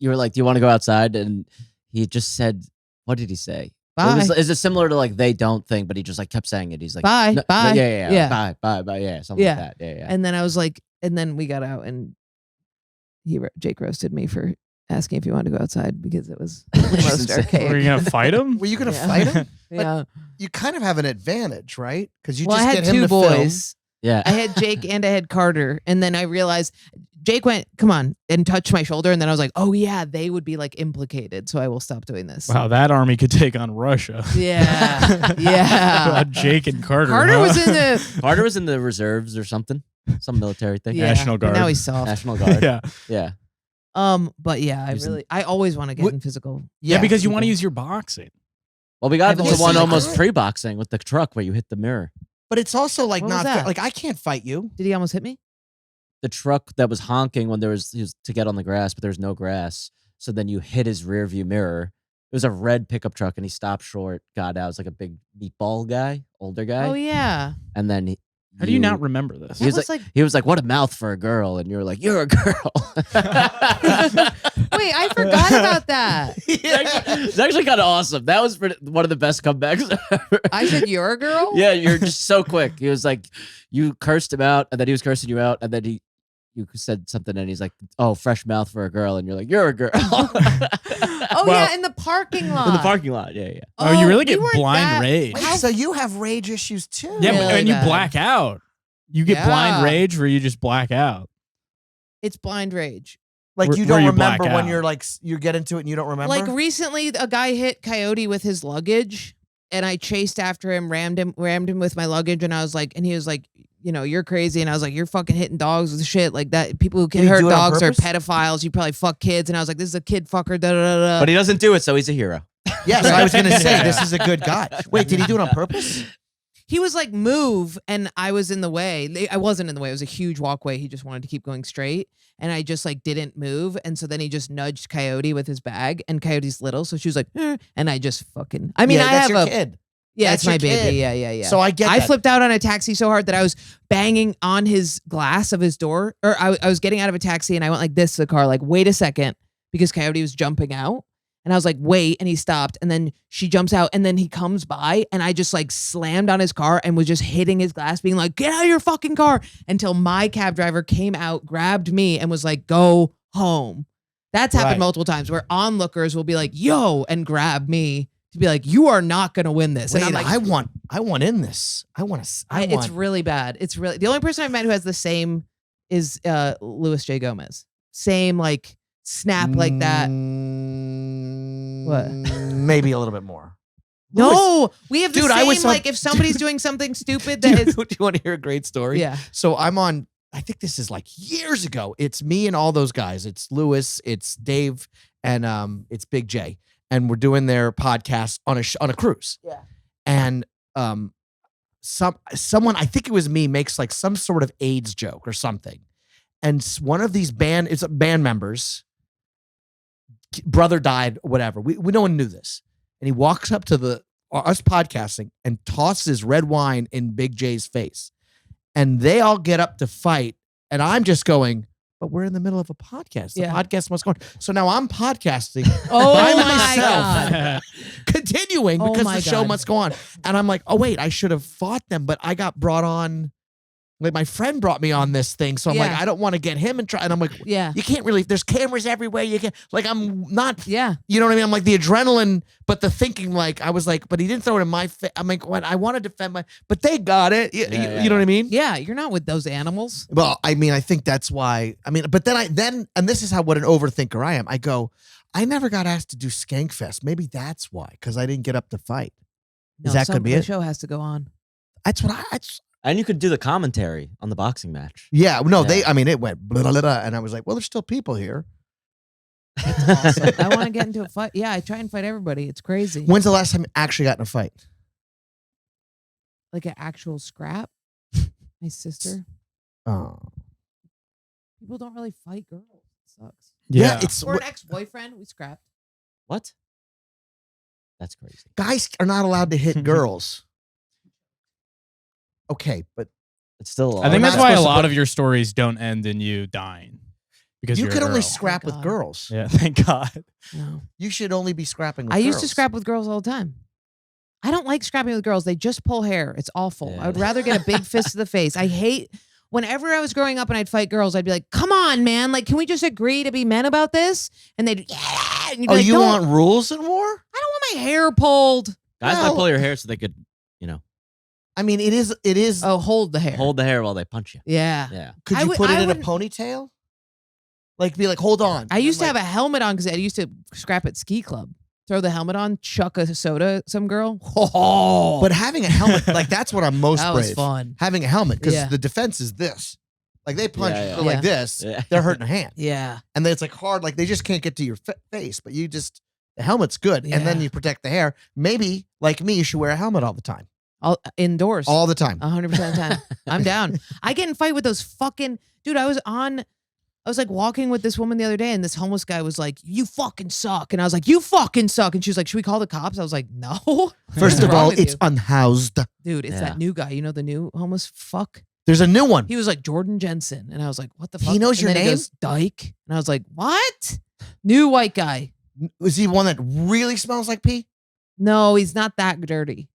were like, do you want to go outside? And he just said, what did he say? bye, Is it similar to like they don't think, but he just like kept saying it. He's like, bye, "No, bye. yeah, bye, yeah, something Yeah. like that. Yeah. And then I was like, and then we got out, and Jake roasted me for asking if he wanted to go outside because it was the most insane. archaic. Were you gonna fight him? Were you going to Yeah. fight him? Yeah. You kind of have an advantage, right? Because you Well, just I get had him two to film. boys. Yeah. I had Jake and I had Carter, and then I realized Jake went, "Come on," and touched my shoulder, and then I was like, "Oh yeah, they would be like implicated, so I will stop doing this." Wow, that army could take on Russia. Yeah, yeah. Jake and Carter. Carter huh? was in the Carter was in the reserves or something, some military thing. yeah, National but Guard. Now he's soft. National Guard. Yeah. Yeah. But yeah, I always want to get What- in physical. Yeah, because you want to people. use your boxing. Well, we got I've into always one seen almost Carter. pre-boxing with the truck where you hit the mirror. But it's also like What was not that? fair. Like, I can't fight you. Did he almost hit me? The truck that was honking when he was to get on the grass, but there was no grass. So then you hit his rear view mirror. It was a red pickup truck, and he stopped short, got out. It was like a big meatball guy, older guy. Oh yeah. And then How do you not remember this? He was That was he was like, "What a mouth for a girl," and you were like, "You're a girl." Wait, I forgot about that. It's actually kind of awesome. That was one of the best comebacks ever. I said you're a girl. Yeah, you're just so quick. He was like, you cursed him out, and then he was cursing you out, and then you said something, and he's like, "Oh, fresh mouth for a girl," and you're like, "You're a girl." Oh Well- yeah, in the parking lot. In the parking lot. Yeah, yeah. Oh, you really we get weren't blind that- rage. How- So you have rage issues too. Yeah, Really and you bad. black out. You get Yeah. blind rage where you just black out. It's blind rage. Like Where- you where don't you black remember when out. you're like you get into it and you don't remember. Like recently, a guy hit Coyote with his luggage, and I chased after him, rammed him with my luggage, and I was like, and he was like, you know, you're crazy, and I was like, you're fucking hitting dogs with shit like that. People who Did can he hurt do it on dogs are purpose? pedophiles. You probably fuck kids, and I was like, this is a kid fucker. Da da da da. But he doesn't do it, so he's a hero. yes, I was gonna say Yeah. this is a good guy. Wait, did he do it on purpose? He was like, move, and I was in the way. I wasn't in the way. It was a huge walkway. He just wanted to keep going straight, and I just like didn't move, and so then he just nudged Coyote with his bag, and Coyote's little, so she was like, and I just fucking. I mean, yeah, I that's have your a kid. yeah, That's it's my your baby. kid. Yeah. So I get I that. flipped out on a taxi so hard that I was banging on his glass of his door, or I was getting out of a taxi, and I went like this to the car, like wait a second, because Coyote was jumping out. And I was like, wait. And he stopped. And then she jumps out. And then he comes by. And I just like slammed on his car and was just hitting his glass, being like, get out of your fucking car. Until my cab driver came out, grabbed me, and was like, go home. That's happened multiple times where onlookers will be like, yo, and grab me to be like, you are not going to win this. Wait, and I'm like, I want in this. it's really bad. It's really, the only person I've met who has the same is Louis J. Gomez. Same like snap like that. What? Maybe a little bit more. No, we have the Dude, same, like if somebody's doing something stupid that is. Do you want to hear a great story? Yeah. So I'm on, I think this is like years ago. It's me and all those guys. It's Lewis, it's Dave, and it's Big J. And we're doing their podcast on a cruise. Yeah. And someone, I think it was me, makes like some sort of AIDS joke or something. And one of these band members, brother died, whatever. We no one knew this. And he walks up to us podcasting and tosses red wine in Big J's face. And they all get up to fight. And I'm just going, but we're in the middle of a podcast. The podcast must go on. So now I'm podcasting by myself, continuing because the show must go on. And I'm like, oh, wait, I should have fought them, but I got brought on. Like my friend brought me on this thing. So I'm like, I don't want to get him in trouble. And I'm like, you can't really, there's cameras everywhere. You can't, like, I'm not, you know what I mean? I'm like the adrenaline, but the thinking, like, I was like, but he didn't throw it in my face. I'm like, what? I want to defend but they got it. You know what I mean? Yeah. You're not with those animals. Well, I mean, I think that's why, but then, and this is what an overthinker I am. I go, I never got asked to do Skankfest. Maybe that's why, because I didn't get up to fight. No, could be the it? show has to go on. That's what And you could do the commentary on the boxing match. Yeah, no, it went blah, blah, blah, and I was like, well, there's still people here. That's awesome. I want to get into a fight. Yeah, I try and fight everybody. It's crazy. When's the last time you actually got in a fight? Like an actual scrap? My sister. Oh. People don't really fight girls. It sucks. Yeah, it's For an ex-boyfriend, we scrapped. What? That's crazy. Guys are not allowed to hit girls. Okay, but it's still. I think that's why a lot of your stories don't end in you dying, because you you're could a only girl. scrap with girls. Yeah, thank God. No. You should only be scrapping with I girls. used to scrap with girls all the time. I don't like scrapping with girls. They just pull hair. It's awful. Yeah. I would rather get a big fist to the face. I hate whenever I was growing up and I'd fight girls, I'd be like, come on, man. Like, can we just agree to be men about this? And they'd, And you'd be like, you "Don't- want rules in war? I don't want my hair pulled. Guys Well- might pull your hair so they could, I mean, it is. Oh, hold the hair. hold the hair while they punch you. Yeah. Yeah. Could I you would- put it I in a would- ponytail? Like, be like, hold on. I used to have a helmet on because I used to scrap at ski club. Throw the helmet on, chuck a soda at some girl. Oh, But having a helmet, like, that's what I'm most that brave. was fun. Having a helmet, because Yeah. the defense is this. Like, they punch Yeah, yeah. you like Yeah. this, Yeah. they're hurting a hand. Yeah. And then it's like hard, like, they just can't get to your face, but you just, the helmet's good. And then Yeah. you protect the hair. Maybe, like me, you should wear a helmet all the time. All indoors. All the time. 100% of the time. I'm down. I get in fight with those fucking dude. I was like walking with this woman the other day, and this homeless guy was like, "You fucking suck," and I was like, "You fucking suck," and she was like, "Should we call the cops?" I was like, "No." First What's of wrong all, with it's you? unhoused. Dude, it's Yeah. that new guy. You know the new homeless fuck. There's a new one. He was like Jordan Jensen, and I was like, "What the fuck?" He knows And your then name? He goes, Dyke, and I was like, "What?" New white guy. Is he one that really smells like pee? No, he's not that dirty.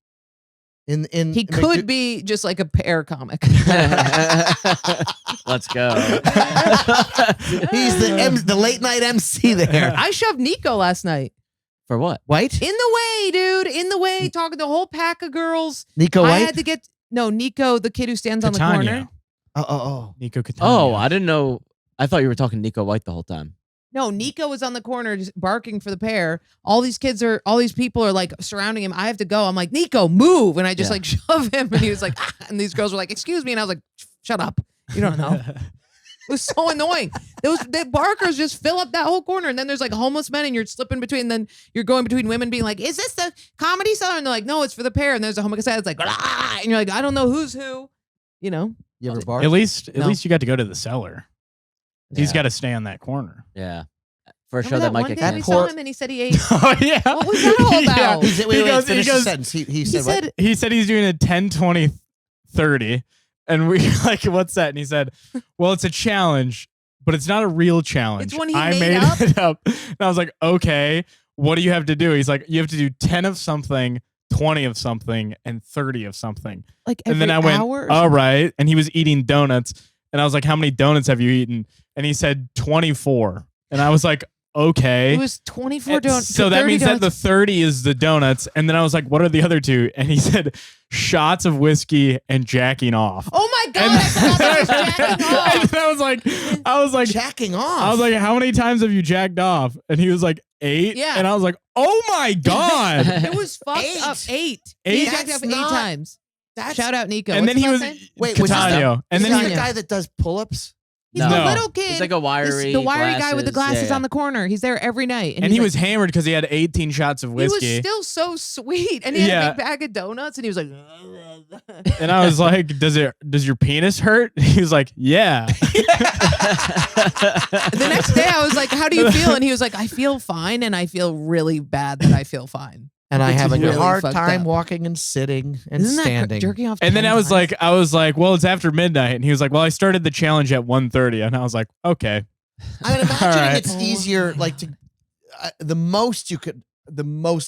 He could be just like a pear comic. Let's go. He's the late night MC there. I shoved Nico last night. For what? White? In the way, dude. In the way, talking to a whole pack of girls. Nico I White? had to get Nico, the kid who stands on the corner. Catania. Oh. Nico Catania. Oh, I didn't know. I thought you were talking Nico White the whole time. No, Nico was on the corner just barking for the pair. All these people are like surrounding him. I have to go. I'm like, Nico, move. And I just Yeah. like shove him. And he was like, ah. And these girls were like, excuse me. And I was like, shut up. You don't know. It was so annoying. The barkers just fill up that whole corner. And then there's like homeless men and you're slipping between. Then you're going between women being like, is this the comedy cellar? And they're like, no, it's for the pair. And there's a homeless guy that's like, ah. And you're like, I don't know who's who. You know? You ever bark? At least No. you got to go to the cellar. He's Yeah. got to stay on that corner. Yeah. For a Remember show that might one get day we canceled. saw him and he said he ate. Oh yeah. What was that all about? Wait, finish the goes- sentence. He He said, what? said, He said he's doing a 10, 20, 30. And we like, what's that? And he said, well, it's a challenge, but it's not a real challenge. It's one he I made made up? it up. And I was like, okay, what do you have to do? He's like, you have to do 10 of something, 20 of something, and 30 of something. Like And then I went, all right. And he was eating donuts. And I was like, how many donuts have you eaten? And he said 24. And I was like, okay. It was 24 donuts. So that means that the 30 is the donuts. And then I was like, what are the other two? And he said shots of whiskey and jacking off. Oh my God. I forgot that was jacking off. And then I was like, Jacking off. I was like, how many times have you jacked off? And he was like, 8. Yeah. And I was like, oh my God. It was fucked up. 8. He jacked That's off 8 times. Shout out Nico. And then he was Wait, was this Catania. And then he he the guy that does pull-ups? He's No. the little kid. He's like a wiry, the wiry guy with the glasses yeah. on the corner. He's there every night. and he was hammered because he had 18 shots of He whiskey. was still so sweet, and he had Yeah. a big bag of donuts, and he was like, And I was like, does your penis hurt? He was like, yeah. The next day, I was like, how do you feel? And he was like, I feel fine, and I feel really bad that I feel fine. And I Which have is a really hard fucked time up. walking and sitting and Isn't standing. that jerking off? And then 10 I was times? like, well, it's after midnight. And he was like, well, I started the challenge at 1:30. And I was like, okay. I'm imagining All right. it's easier, like to the most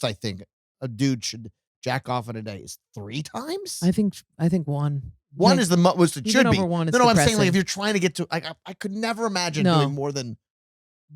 I think a dude should jack off in a day is 3 times. I think one. One Like, is the most it even should be. over one, it's No, I'm saying like depressing. if you're trying to get to, I could never imagine No. doing more than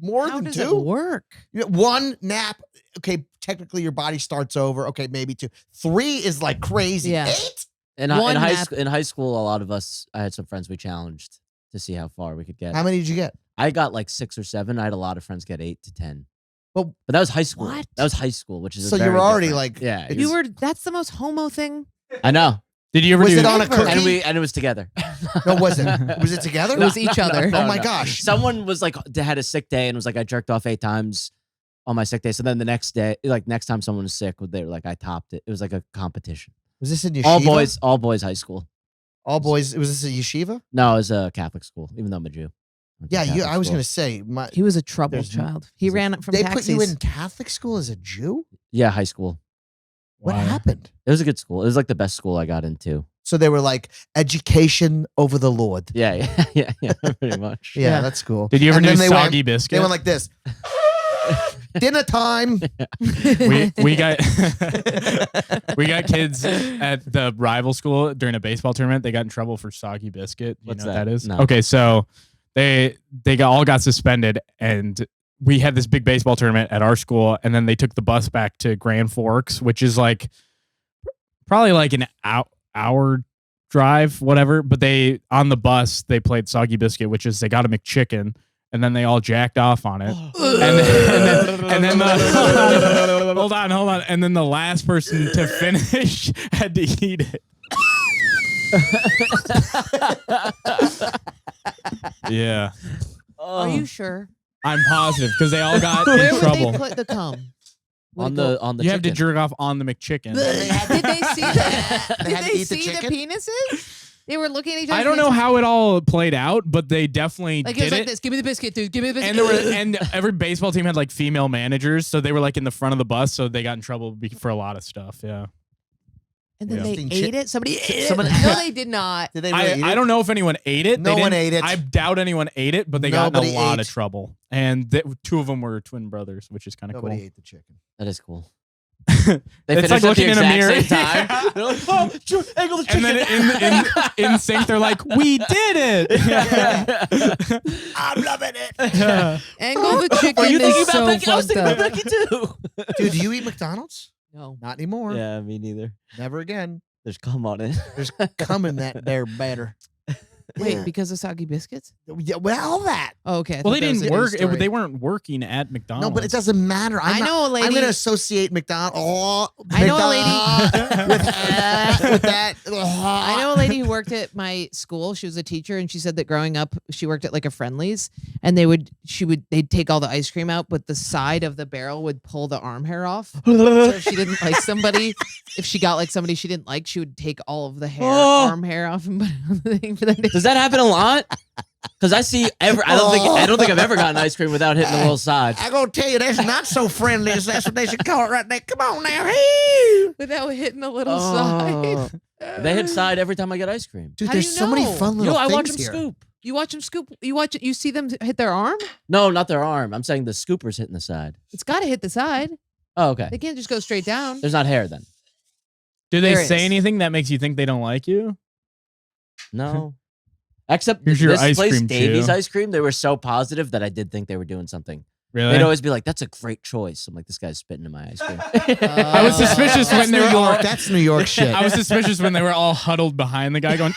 How does 2. it work? One nap, okay, technically your body starts over. Okay, maybe 2. 3 is like crazy. Yeah. 8? In One high nap. in high school, a lot of us, I had some friends we challenged to see how far we could get. How many did you get? I got like 6 or 7. I had a lot of friends get 8 to 10. Well, But that was high school. What? That was high school, which is So very you're already different. like- yeah. it it You was- were. That's the most homo thing. I know. Did you ever Was do it on a Ever. cookie? And it was together. No, was it? Was it together? It was each other. Oh my gosh. Someone was like, they had a sick day and was like, I jerked off 8 times on my sick day. So then the next day, like next time someone was sick, they were like, I topped it. It was like a competition. Was this in yeshiva? All boys high school. All boys. Was this a yeshiva? No, it was a Catholic school, even though I'm a Jew. Went to Yeah, Catholic I was school. going to say. He was a troubled There's- child. He He's a- ran from They taxis. put you in Catholic school as a Jew? Yeah, high school. What Wow. happened? It was a good school. It was like the best school I got into. So they were like, education over the Lord. Yeah, pretty much. Yeah, Yeah. that's cool. Did you ever And do then they Soggy went, Biscuit? They went like this. Dinner time. we got we got kids at the rival school during a baseball tournament. They got in trouble for Soggy Biscuit. You What's know what that? that is? No. Okay, so they all got suspended, and we had this big baseball tournament at our school, and then they took the bus back to Grand Forks, which is like probably like an hour drive, whatever. But they on the bus they played Soggy Biscuit, which is they got a McChicken. And then they all jacked off on it. And then hold on. And then the last person to finish had to eat it. Yeah. Are you sure? I'm positive because they all got Where in would trouble. they put the cum? Would on it go- the You have to chicken. jerk off on the McChicken. Did they see the? They Did had to they eat the see the chicken? penises? They were looking at each other. I don't know how it all played out, but they definitely Like it did was like it. this. Give me the biscuit, dude. Give me the biscuit. And there were, and every baseball team had like female managers, so they were like in the front of the bus, so they got in trouble for a lot of stuff. Yeah, and then Yeah. they Eating ate shit. it. Somebody ate it. Someone- No, they did not. Did they really eat I it? don't know if anyone ate it. No They one didn't- ate it. I doubt anyone ate it, but they got in Nobody a lot ate. of trouble. And 2 of them were twin brothers, which is kind of cool. Nobody ate the chicken. That is cool. They They it's finished like at looking the in a exact mirror. same time. They're like, oh, angle the And chicken. then in sync, they're like, "We did it!" I'm loving it. Angle the chicken Are you is thinking so about Becky? I was fucked thinking about up. Becky too. Dude, do you eat McDonald's? No. Not anymore. Yeah, me neither. Never again. There's cum on it. There's cum in that there batter. Wait, Yeah. because of soggy biscuits? Yeah, well, all that. Oh, okay. I Well, thought they that was didn't a new work. story. They weren't working at McDonald's. No, but it doesn't matter. I know a lady. I'm going to associate McDonald's. I know a lady- with that. I know a lady who worked at my school. She was a teacher, and she said that growing up, she worked at like a Friendlies, and they'd take all the ice cream out, but the side of the barrel would pull the arm hair off. So if she didn't like somebody, if she got like somebody she didn't like, she would take all of the arm hair off and put it on the thing for them. Does that happen a lot? Because I see I don't think I've ever gotten ice cream without hitting the little side. I'm going to tell you, that's not so friendly. That's what they should call it right there. Come on now. Hey. Without hitting the little Oh. side. They hit side every time I get ice cream. Dude, How do there's you so many know? fun little I watch things them here. scoop. You watch them scoop. You see them hit their arm. No, not their arm. I'm saying the scooper's hitting the side. It's got to hit the side. Oh, okay. They can't just go straight down. There's not hair then. Do they There say is. anything that makes you think they don't like you? No. Except Here's your this ice place, cream, Davy's Chew. Ice Cream, they were so positive that I did think they were doing something. Really? They'd always be like, "That's a great choice." I'm like, "This guy's spitting in my ice cream." I was suspicious That's when they New were York. all. That's New York shit. I was suspicious when they were all huddled behind the guy going.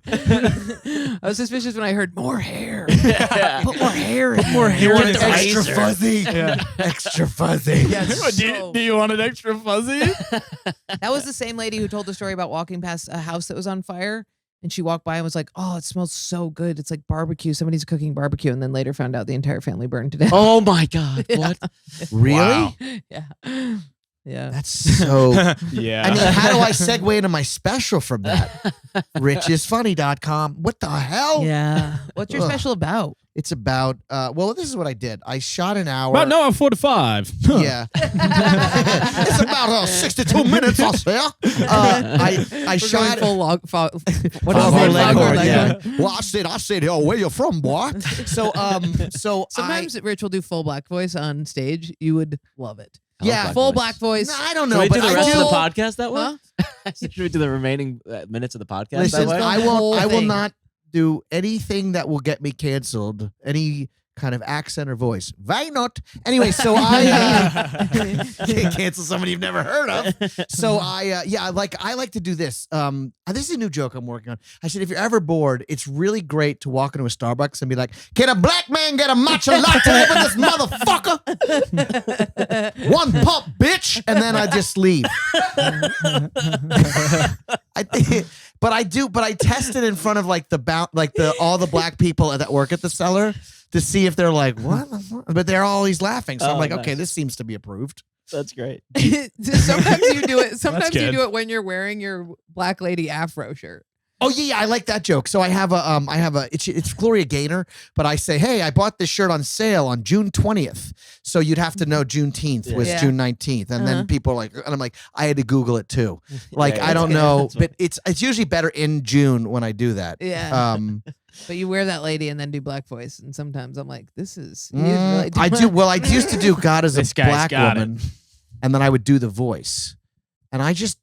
I was suspicious when I heard more hair. Put more hair in. more hair in want his the ice. Extra fuzzy. Yeah. Extra fuzzy. do you want it extra fuzzy? That was the same lady who told the story about walking past a house that was on fire. And she walked by and was like, "Oh, it smells so good. It's like barbecue. Somebody's cooking barbecue." And then later found out the entire family burned to death. Oh my god! What? Really? Wow. Yeah. Yeah. That's so. Yeah. I mean, how do I segue into my special from that? richisfunny.com. What the hell? Yeah. What's your Ugh. special about? It's about, well, this is what I did. I shot an hour. About no 45. Yeah. It's about 62 minutes, I'll say. I We're shot. going full log. What is Foghorn it? Leghorn, Foghorn yeah. Leghorn. Well, I said, oh, where you from, boy? So Sometimes Rich will do full black voice on stage. You would love it. I like Yeah. black Full voice. black voice. No, I don't Should know, we but do the I rest of do. the podcast that way? Huh? Should we do the remaining minutes of the podcast Listen, that way? I whole will thing. not do anything that will get me canceled. Any kind of accent or voice. Why not? Anyway, so I can't cancel somebody you've never heard of. So I like to do this. This is a new joke I'm working on. I said, if you're ever bored, it's really great to walk into a Starbucks and be like, "Can a black man get a matcha latte with this motherfucker? One pump, bitch," and then I just leave. But I test it in front of like all the black people that work at the cellar to see if they're like, "What the fuck?" But they're always laughing. So I'm Oh, like, nice. okay, this seems to be approved. That's great. Sometimes you do it. Sometimes you good. do it when you're wearing your black lady afro shirt. Oh yeah, I like that joke. So I have it's Gloria Gaynor, but I say, "Hey, I bought this shirt on sale on June 20th." So you'd have to know Juneteenth was Yeah. June 19th. And then people are like, and I'm like, I had to Google it too. Like, Yeah, I don't that's good. know, That's but it's usually better in June when I do that. Yeah. But you wear that lady and then do black voice, and sometimes I'm like, "This is." he is really I do. Well, I used to do God as a This guy's black got it. woman, and then I would do the voice, and I just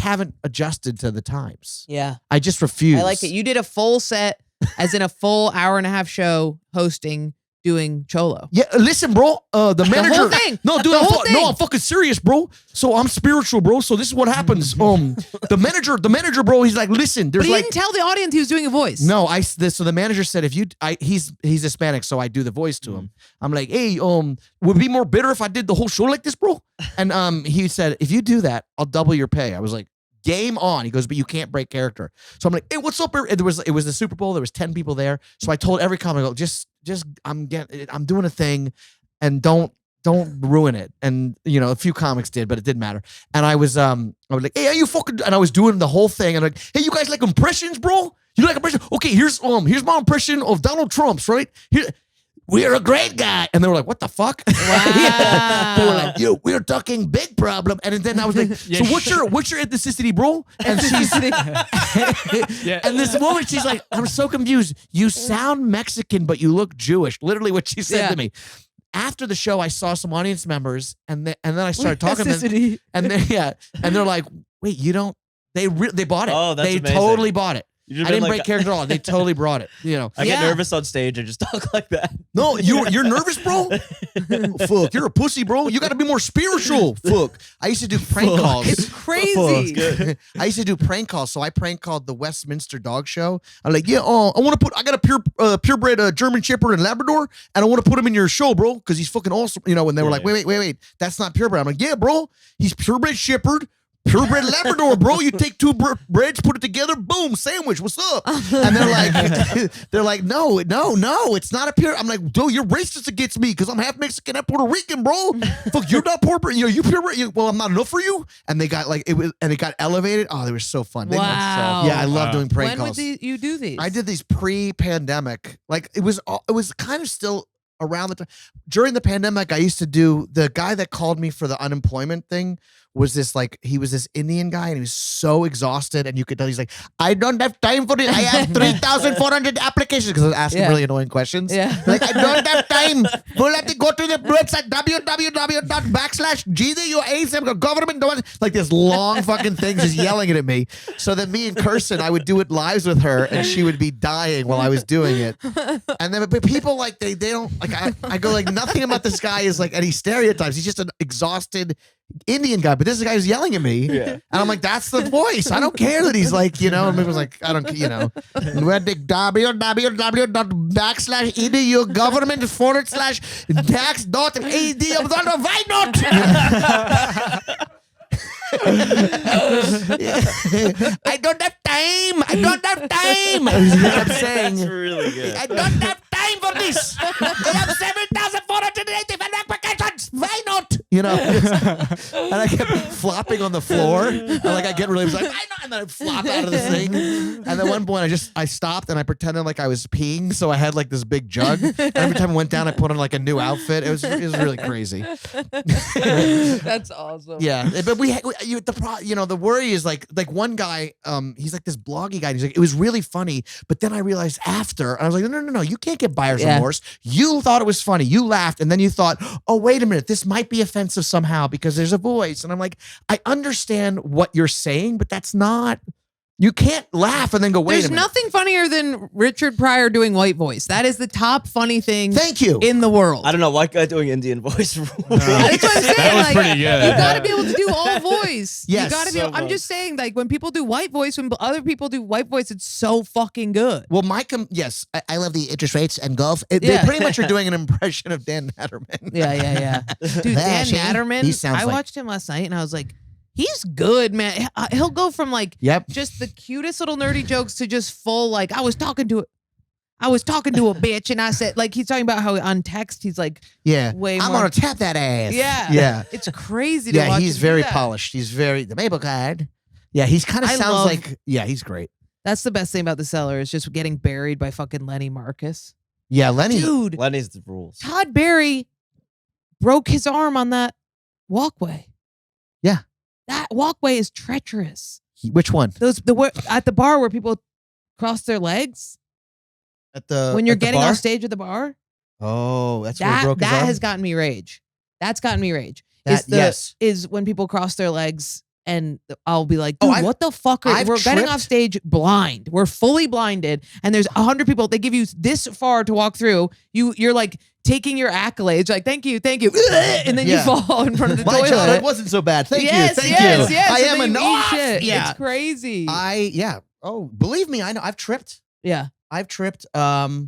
haven't adjusted to the times. Yeah, I just refuse. I like it. You did a full set, as in a full hour and a half show hosting, doing Cholo. Yeah, listen, bro. The manager. whole thing. No, dude. The I'm whole thing. No, I'm fucking serious, bro. So I'm spiritual, bro. So this is what happens. The manager, bro. He's like, listen. But There's he like. didn't tell the audience he was doing a voice. No, so the manager said he's Hispanic, so I do the voice to him. I'm like, hey, would it be more bitter if I did the whole show like this, bro? And he said, if you do that, I'll double your pay. I was like, game on. He goes, but you can't break character. So I'm like, hey, what's up? It was the Super Bowl. There was 10 people there. So I told every comic, I go, just I'm doing a thing, and don't ruin it. And a few comics did, but it didn't matter. And I was like, hey, are you fucking? And I was doing the whole thing. And I'm like, hey, you guys like impressions, bro? You like impressions? Okay, here's my impression of Donald Trump's, right? Here, we're a great guy. And they were like, what the fuck? Wow. They were like, yo, we're talking big problem. And then I was like, so what's your ethnicity, bro? And she's and this woman, she's like, I'm so confused. You sound Mexican, but you look Jewish. Literally what she said to me. After the show, I saw some audience members, and then I started talking to them, and they're like, wait, you don't? They bought it. Oh, that's they amazing. totally bought it. You I didn't break character at all. They totally brought it. I get nervous on stage. I just talk like that. No, you're nervous, bro. Fuck, you're a pussy, bro. You got to be more spiritual. Fuck. I used to do prank calls. It's crazy. I used to do prank calls, so I prank called the Westminster Dog Show. I'm like, yeah, I got a purebred German Shepherd in Labrador, and I want to put him in your show, bro, because he's fucking awesome. And they were like, wait, that's not purebred. I'm like, yeah, bro, he's purebred Shepherd. Purebred Labrador, bro. You take two breads, put it together, boom, sandwich. What's up? And they're like, no, it's not a pure. I'm like, dude, you're racist against me because I'm half Mexican and Puerto Rican, bro. Fuck, you're not purebred. You purebred. Well, I'm not enough for you. And they got it got elevated. Oh, they were so fun. Wow. Yeah, I love doing prank When calls. would you do these? I did these pre-pandemic. Like it was kind of still around the time during the pandemic. I used to do the guy that called me for the unemployment thing was this like he was this Indian guy and he was so exhausted and you could tell he's like, I don't have time for this. I have 3,400 applications because I was asking really annoying questions. Yeah. Like I don't have time. We'll have to go to the website www./GDUA government. Like this long fucking thing just yelling at me. So then me and Kirsten, I would do it lives with her and she would be dying while I was doing it. And then but people like they don't like I go like nothing about this guy is like any stereotypes. He's just an exhausted Indian guy, but this guy is yelling at me, and I'm like, that's the voice. I don't care that he's like, and it was like, I don't, www.edu government/tax.ad. Why not? I don't have time. I don't have time. I'm saying, That's really good. I don't have time for this. I have 7,485 applications. Why not? And I kept flopping on the floor. And like I get really like, why not? And then I flop out of the thing. And then one point I stopped and I pretended like I was peeing, so I had like this big jug. And every time I went down, I put on like a new outfit. It was really crazy. That's awesome. Yeah, but the worry is like one guy, he's like this bloggy guy. And he's like, it was really funny, but then I realized after, and I was like, no, you can't get buyer's remorse. You thought it was funny, you laughed, and then you thought, oh wait a minute, this might be offensive somehow because there's a voice. And I'm like, I understand what you're saying, but that's not. You can't laugh and then go, wait a There's minute. nothing funnier than Richard Pryor doing white voice. That is the top funny thing Thank you. in the world. I don't know, white guy doing Indian voice. That's what I'm saying. That was pretty good. You got to be able to do all voice. Yes. You got to be. So I'm just saying, like when people do white voice, when other people do white voice, it's so fucking good. Well, yes, I love the interest rates and golf. They pretty much are doing an impression of Dan Natterman. Yeah. Dude, Dan He Natterman. sounds I like- watched him last night, and I was like, he's good, man. He'll go from like just the cutest little nerdy jokes to just full like I was talking to a bitch, and I said like he's talking about how on text he's like way I'm more. gonna tap that ass. Yeah. It's crazy to watch. He's him do very that. polished. He's very the Maple card. Yeah, he's kind of I sounds love- like he's great. That's the best thing about The Cellar is just getting buried by fucking Lenny Marcus. Yeah, Lenny. Dude, Lenny's the rules. Todd Barry broke his arm on that walkway. Yeah. That walkway is treacherous. Which one? At the bar where people cross their legs At the when you're at the getting bar? off stage at the bar. Oh, that's where he That broke his arm? has gotten me rage. That's gotten me rage. Yes. Is when people cross their legs and I'll be like, Oh, dude, I've- what the fuck? I've We're getting tripped. off stage blind. We're fully blinded, and there's 100 people. They give you this far to walk through. You're like taking your accolades, like thank you, and then you fall in front of the My toilet. childhood wasn't so bad. Thank you. Thank you. Yes, I am and a then you eat off. shit. Yeah. It's crazy. Oh, believe me, I know. I've tripped. Yeah. I've tripped. I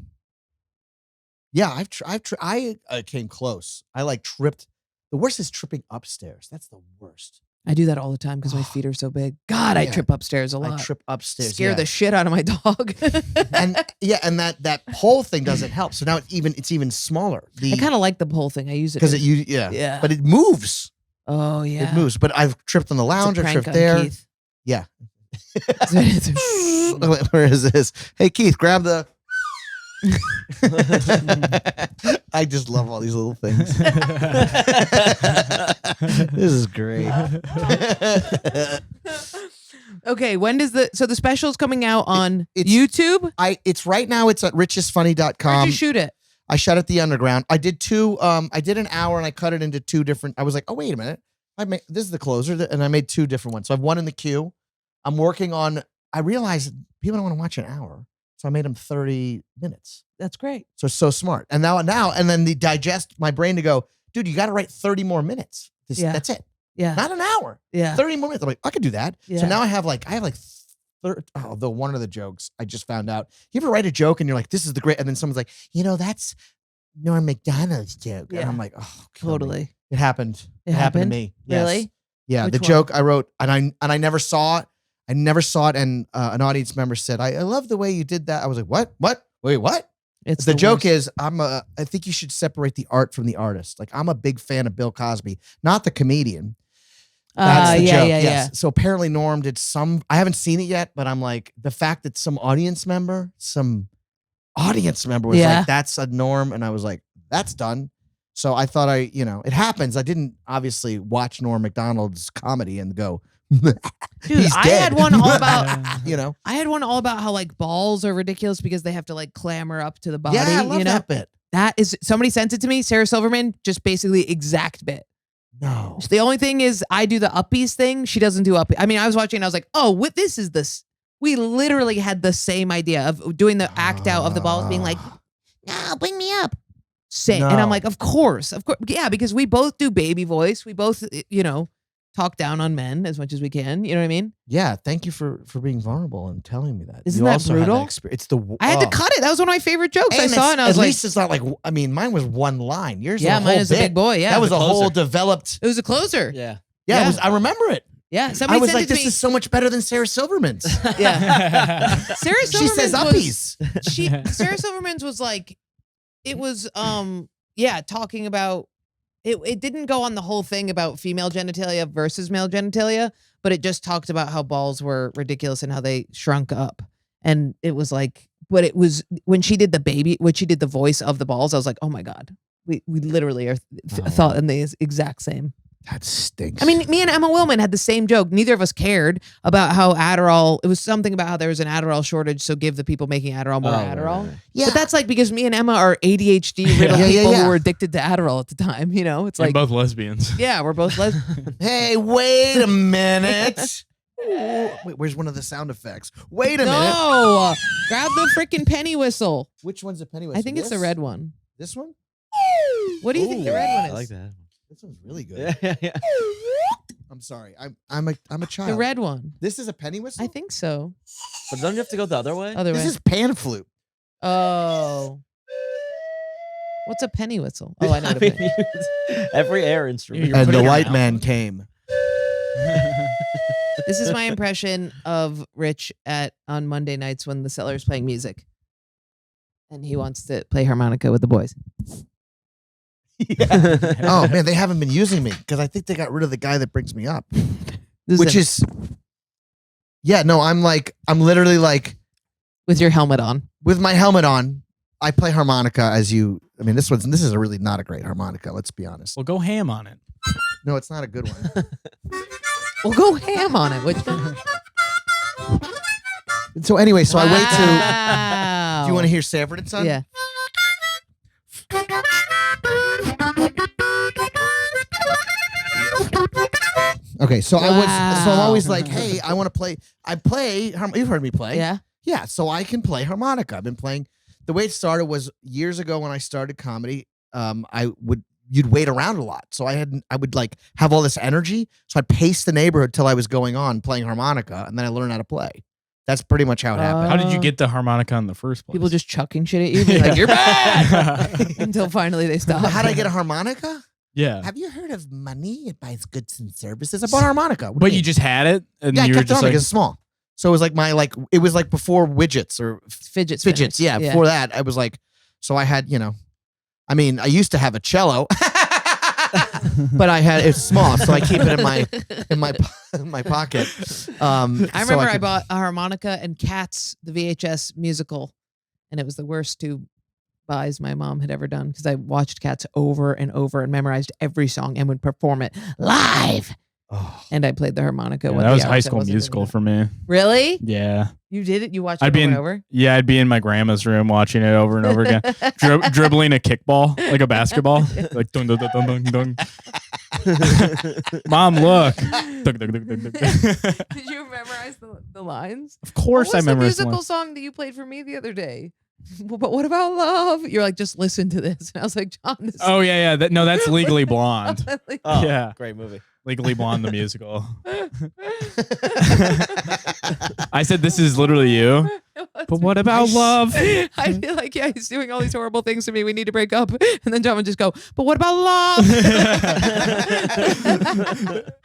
came close. I like tripped. The worst is tripping upstairs. That's the worst. I do that all the time because my feet are so big. God, I Yeah. trip upstairs a lot. I trip upstairs. Scare the shit out of my dog. and that pole thing doesn't help. So now it's even smaller. I kind of like the whole thing. I use it because Yeah. But it moves. Oh yeah. It moves. But I've tripped on the It's a lounge. I've prank tripped on there. Keith. Yeah. Where is this? Hey Keith, grab the. I just love all these little things. This is great. Okay, when does the special's coming out on it's- YouTube? It's right now. It's at richestfunny.com. Where'd you shoot it? I shot at the Underground. I did two. I did an hour and I cut it into two different. I was like, oh wait a minute. This is the closer, and I made two different ones. So I have one in the queue. I'm working on. I realized people don't want to watch an hour, so I made them 30 minutes. That's great. So smart. And now, and then the digest my brain to go, dude, you got to write 30 more minutes. Yeah. That's it. Yeah. Not an hour. Yeah. 30 more minutes. I'm like, I could do that. Yeah. So now I have like the one of the jokes I just found out. You ever write a joke and you're like, this is the great, and then someone's like, that's Norm Macdonald's joke. Yeah. And I'm like, oh, kill me. Totally. It happened. It happened to happened? me. Yes. Really? Yeah. Which the one? joke I wrote, and I never saw it. I never saw it. And an audience member said, I love the way you did that. I was like, what? Wait, what? It's The joke worst. is I think you should separate the art from the artist. Like I'm a big fan of Bill Cosby, not the comedian. That's the yeah, joke. yeah, Yes. yeah. So apparently Norm did some, I haven't seen it yet, but I'm like, the fact that some audience member was Yeah. like, that's a Norm. And I was like, that's done. So I thought it happens. I didn't obviously watch Norm Macdonald's comedy and go, Dude, he's I dead. had one all about. I had one all about how like balls are ridiculous because they have to like clamber up to the body. Yeah, I love you know? that bit. That is somebody sent it to me. Sarah Silverman, just basically exact bit. No. The only thing is I do the uppies thing. She doesn't do uppies. I mean, I was watching and I was like, oh, what this is this. We literally had the same idea of doing the act out of the balls being like, no, bring me up. Sing. And I'm No. like, of course. Yeah, because we both do baby voice. We both, talk down on men as much as we can. You know what I mean? Yeah, thank you for being vulnerable and telling me that. Isn't you that also had brutal? It's the I had to cut it. That was one of my favorite jokes I saw. And I was at like, least it's not like mine was one line. Yours, yeah, was a mine whole is a bit. big boy. Yeah. That was The a whole closer. developed. It was a closer. Yeah. Yeah, Yeah. I remember it. Yeah. I Somebody was sent like, it to this me. is so much better than Sarah Silverman's. Yeah. Sarah She says Silverman's uppies. Sarah Silverman's was like, it was talking about it didn't go on the whole thing about female genitalia versus male genitalia, but it just talked about how balls were ridiculous and how they shrunk up. And it was like, but it was when she did the voice of the balls, I was like, oh my God. We literally are thought in the exact same. That stinks. I mean, me and Emma Willman had the same joke. Neither of us cared about how Adderall, it was something about how there was an Adderall shortage, so give the people making Adderall more Adderall. yeah. But that's like because me and Emma are ADHD riddled Yeah, people yeah. who were addicted to Adderall at the time, It's And like, both lesbians. yeah, we're both lesbians. Hey, wait a minute. Wait, where's one of the sound effects? Wait a minute. No, grab the freaking penny whistle. Which one's the penny whistle? I think it's the This? red one. This one? What do you think the red one is? I like that. This one's really good. Yeah. I'm sorry. I'm a child. The red one. This is a penny whistle? I think so. But don't you have to go the other way? Other This way. is pan flute. Oh. What's a penny whistle? Oh, I know what a penny. Every air instrument. You're And the putting your white mouth man on- came. This is my impression of Rich on Monday nights when the Cellar's playing music. And he wants to play harmonica with the boys. Oh man, they haven't been using me because I think they got rid of the guy that brings me up. Which is I'm literally like with your helmet on. with my helmet on. I play harmonica this is a really not a great harmonica, let's be honest. Well, go ham on it. No, it's not a good one. We'll go ham on it. Which So anyway, so I wait Wow. to do you want to hear Sanford and Son? Yeah. Okay, so I'm always Wow. like, hey, I want to play. You've heard me play. Yeah. Yeah, so I can play harmonica. I've been playing. The way it started was years ago when I started comedy. You'd wait around a lot, so I would like have all this energy. So I'd pace the neighborhood till I was going on playing harmonica, and then I learned how to play. That's pretty much how it happened. How did you get the harmonica in the first place? People just chucking shit at you, being like, "You're bad," until finally they stop. How did I get a harmonica? yeah. Have you heard of money? It buys goods and services. I bought a harmonica. What do But you you mean? just had it, and Yeah, I you were kept it just on like, because it's small. So it was like it was like before widgets or Fidgets. fidgets. Yeah, before that, I was like, so I had, I used to have a cello, but it's small, so I keep it in my pocket. I remember I bought a harmonica and Cats, the VHS musical, and it was the worst two buys my mom had ever done because I watched Cats over and over and memorized every song and would perform it live. Oh. And I played the harmonica. Yeah, with that the was hours High I School wasn't Musical doing for me. that. Really? Yeah. You did it? You watched I'd it be over in- and over? Yeah, I'd be in my grandma's room watching it over and over again, dribbling a kickball like a basketball, like dung dung dung dung dung. Mom, look. Dung, dung, dung, dung, dung. Did you memorize the lines? Of course, What I was the remember. musical song that you played for me the other day? But what about love? You're like, just listen to this. And I was like, John, this Oh yeah, yeah. No, that's Legally Blonde. Oh, Yeah. Great movie. Legally Blonde, the musical. I said, "This is literally you." But what about love? I'd be like, yeah, he's doing all these horrible things to me. We need to break up. And then John would just go, but what about love?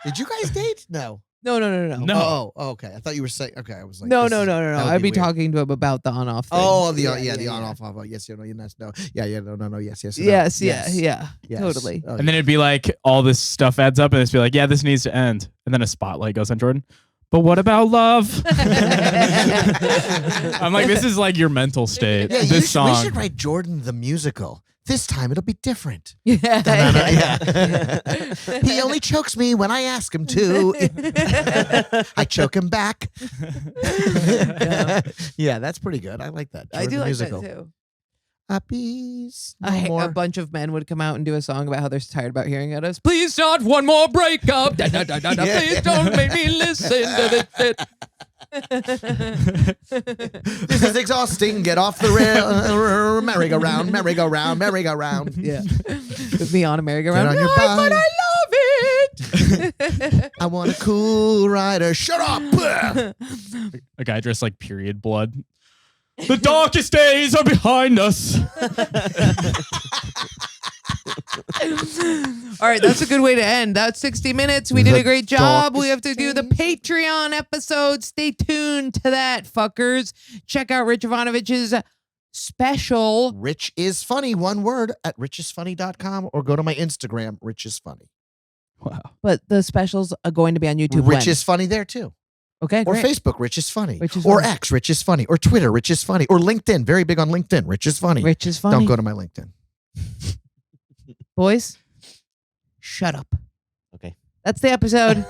Did you guys date? No. No. No. Oh, okay. I thought you were saying. Okay, I was like, No. this is- that would I'd be weird. talking to him about the on-off thing. Oh, the on-off. Yes, no, yes, no. Yeah, no. Yes, no. Yes, yeah, Yes. totally. Oh, And then it'd be like all this stuff adds up, and it's be like, "Yeah, this needs to end." And then a spotlight goes on Jordan. But what about love? I'm like, this is like your mental state. Yeah, this song. We should write Jordan the musical. This time it'll be different. Yeah. Yeah. He only chokes me when I ask him to. I choke him back. Yeah, that's pretty good. I like that. I do Jordan the like musical. that too. Puppies. No A more. bunch of men would come out and do a song about how they're tired about hearing at us. Please not one more breakup. Da, da, da, da, da. Yeah. Please don't make me listen to this shit. This is exhausting. Get off the rail. Merry-go-round, merry-go-round, merry-go-round. Yeah. With me on a merry-go-round. Get on your No, bike. but I love it. I want a cool rider. Shut up. A guy dressed like period blood. The darkest days are behind us. All right, that's a good way to end. That's 60 minutes. We did a great job. We have to do the Patreon episode. Stay tuned to that, fuckers. Check out Rich Aronovich's special. Rich is funny, one word, at richisfunny.com or go to my Instagram, Rich is funny. Wow. But the specials are going to be on YouTube. Rich when? is funny there too. Okay, Or great. Facebook, Rich is funny. Rich is or funny. X, Rich is funny. Or Twitter, Rich is funny. Or LinkedIn, very big on LinkedIn, Rich is funny. Rich is funny. Don't go to my LinkedIn. Boys, shut up. Okay. That's the episode.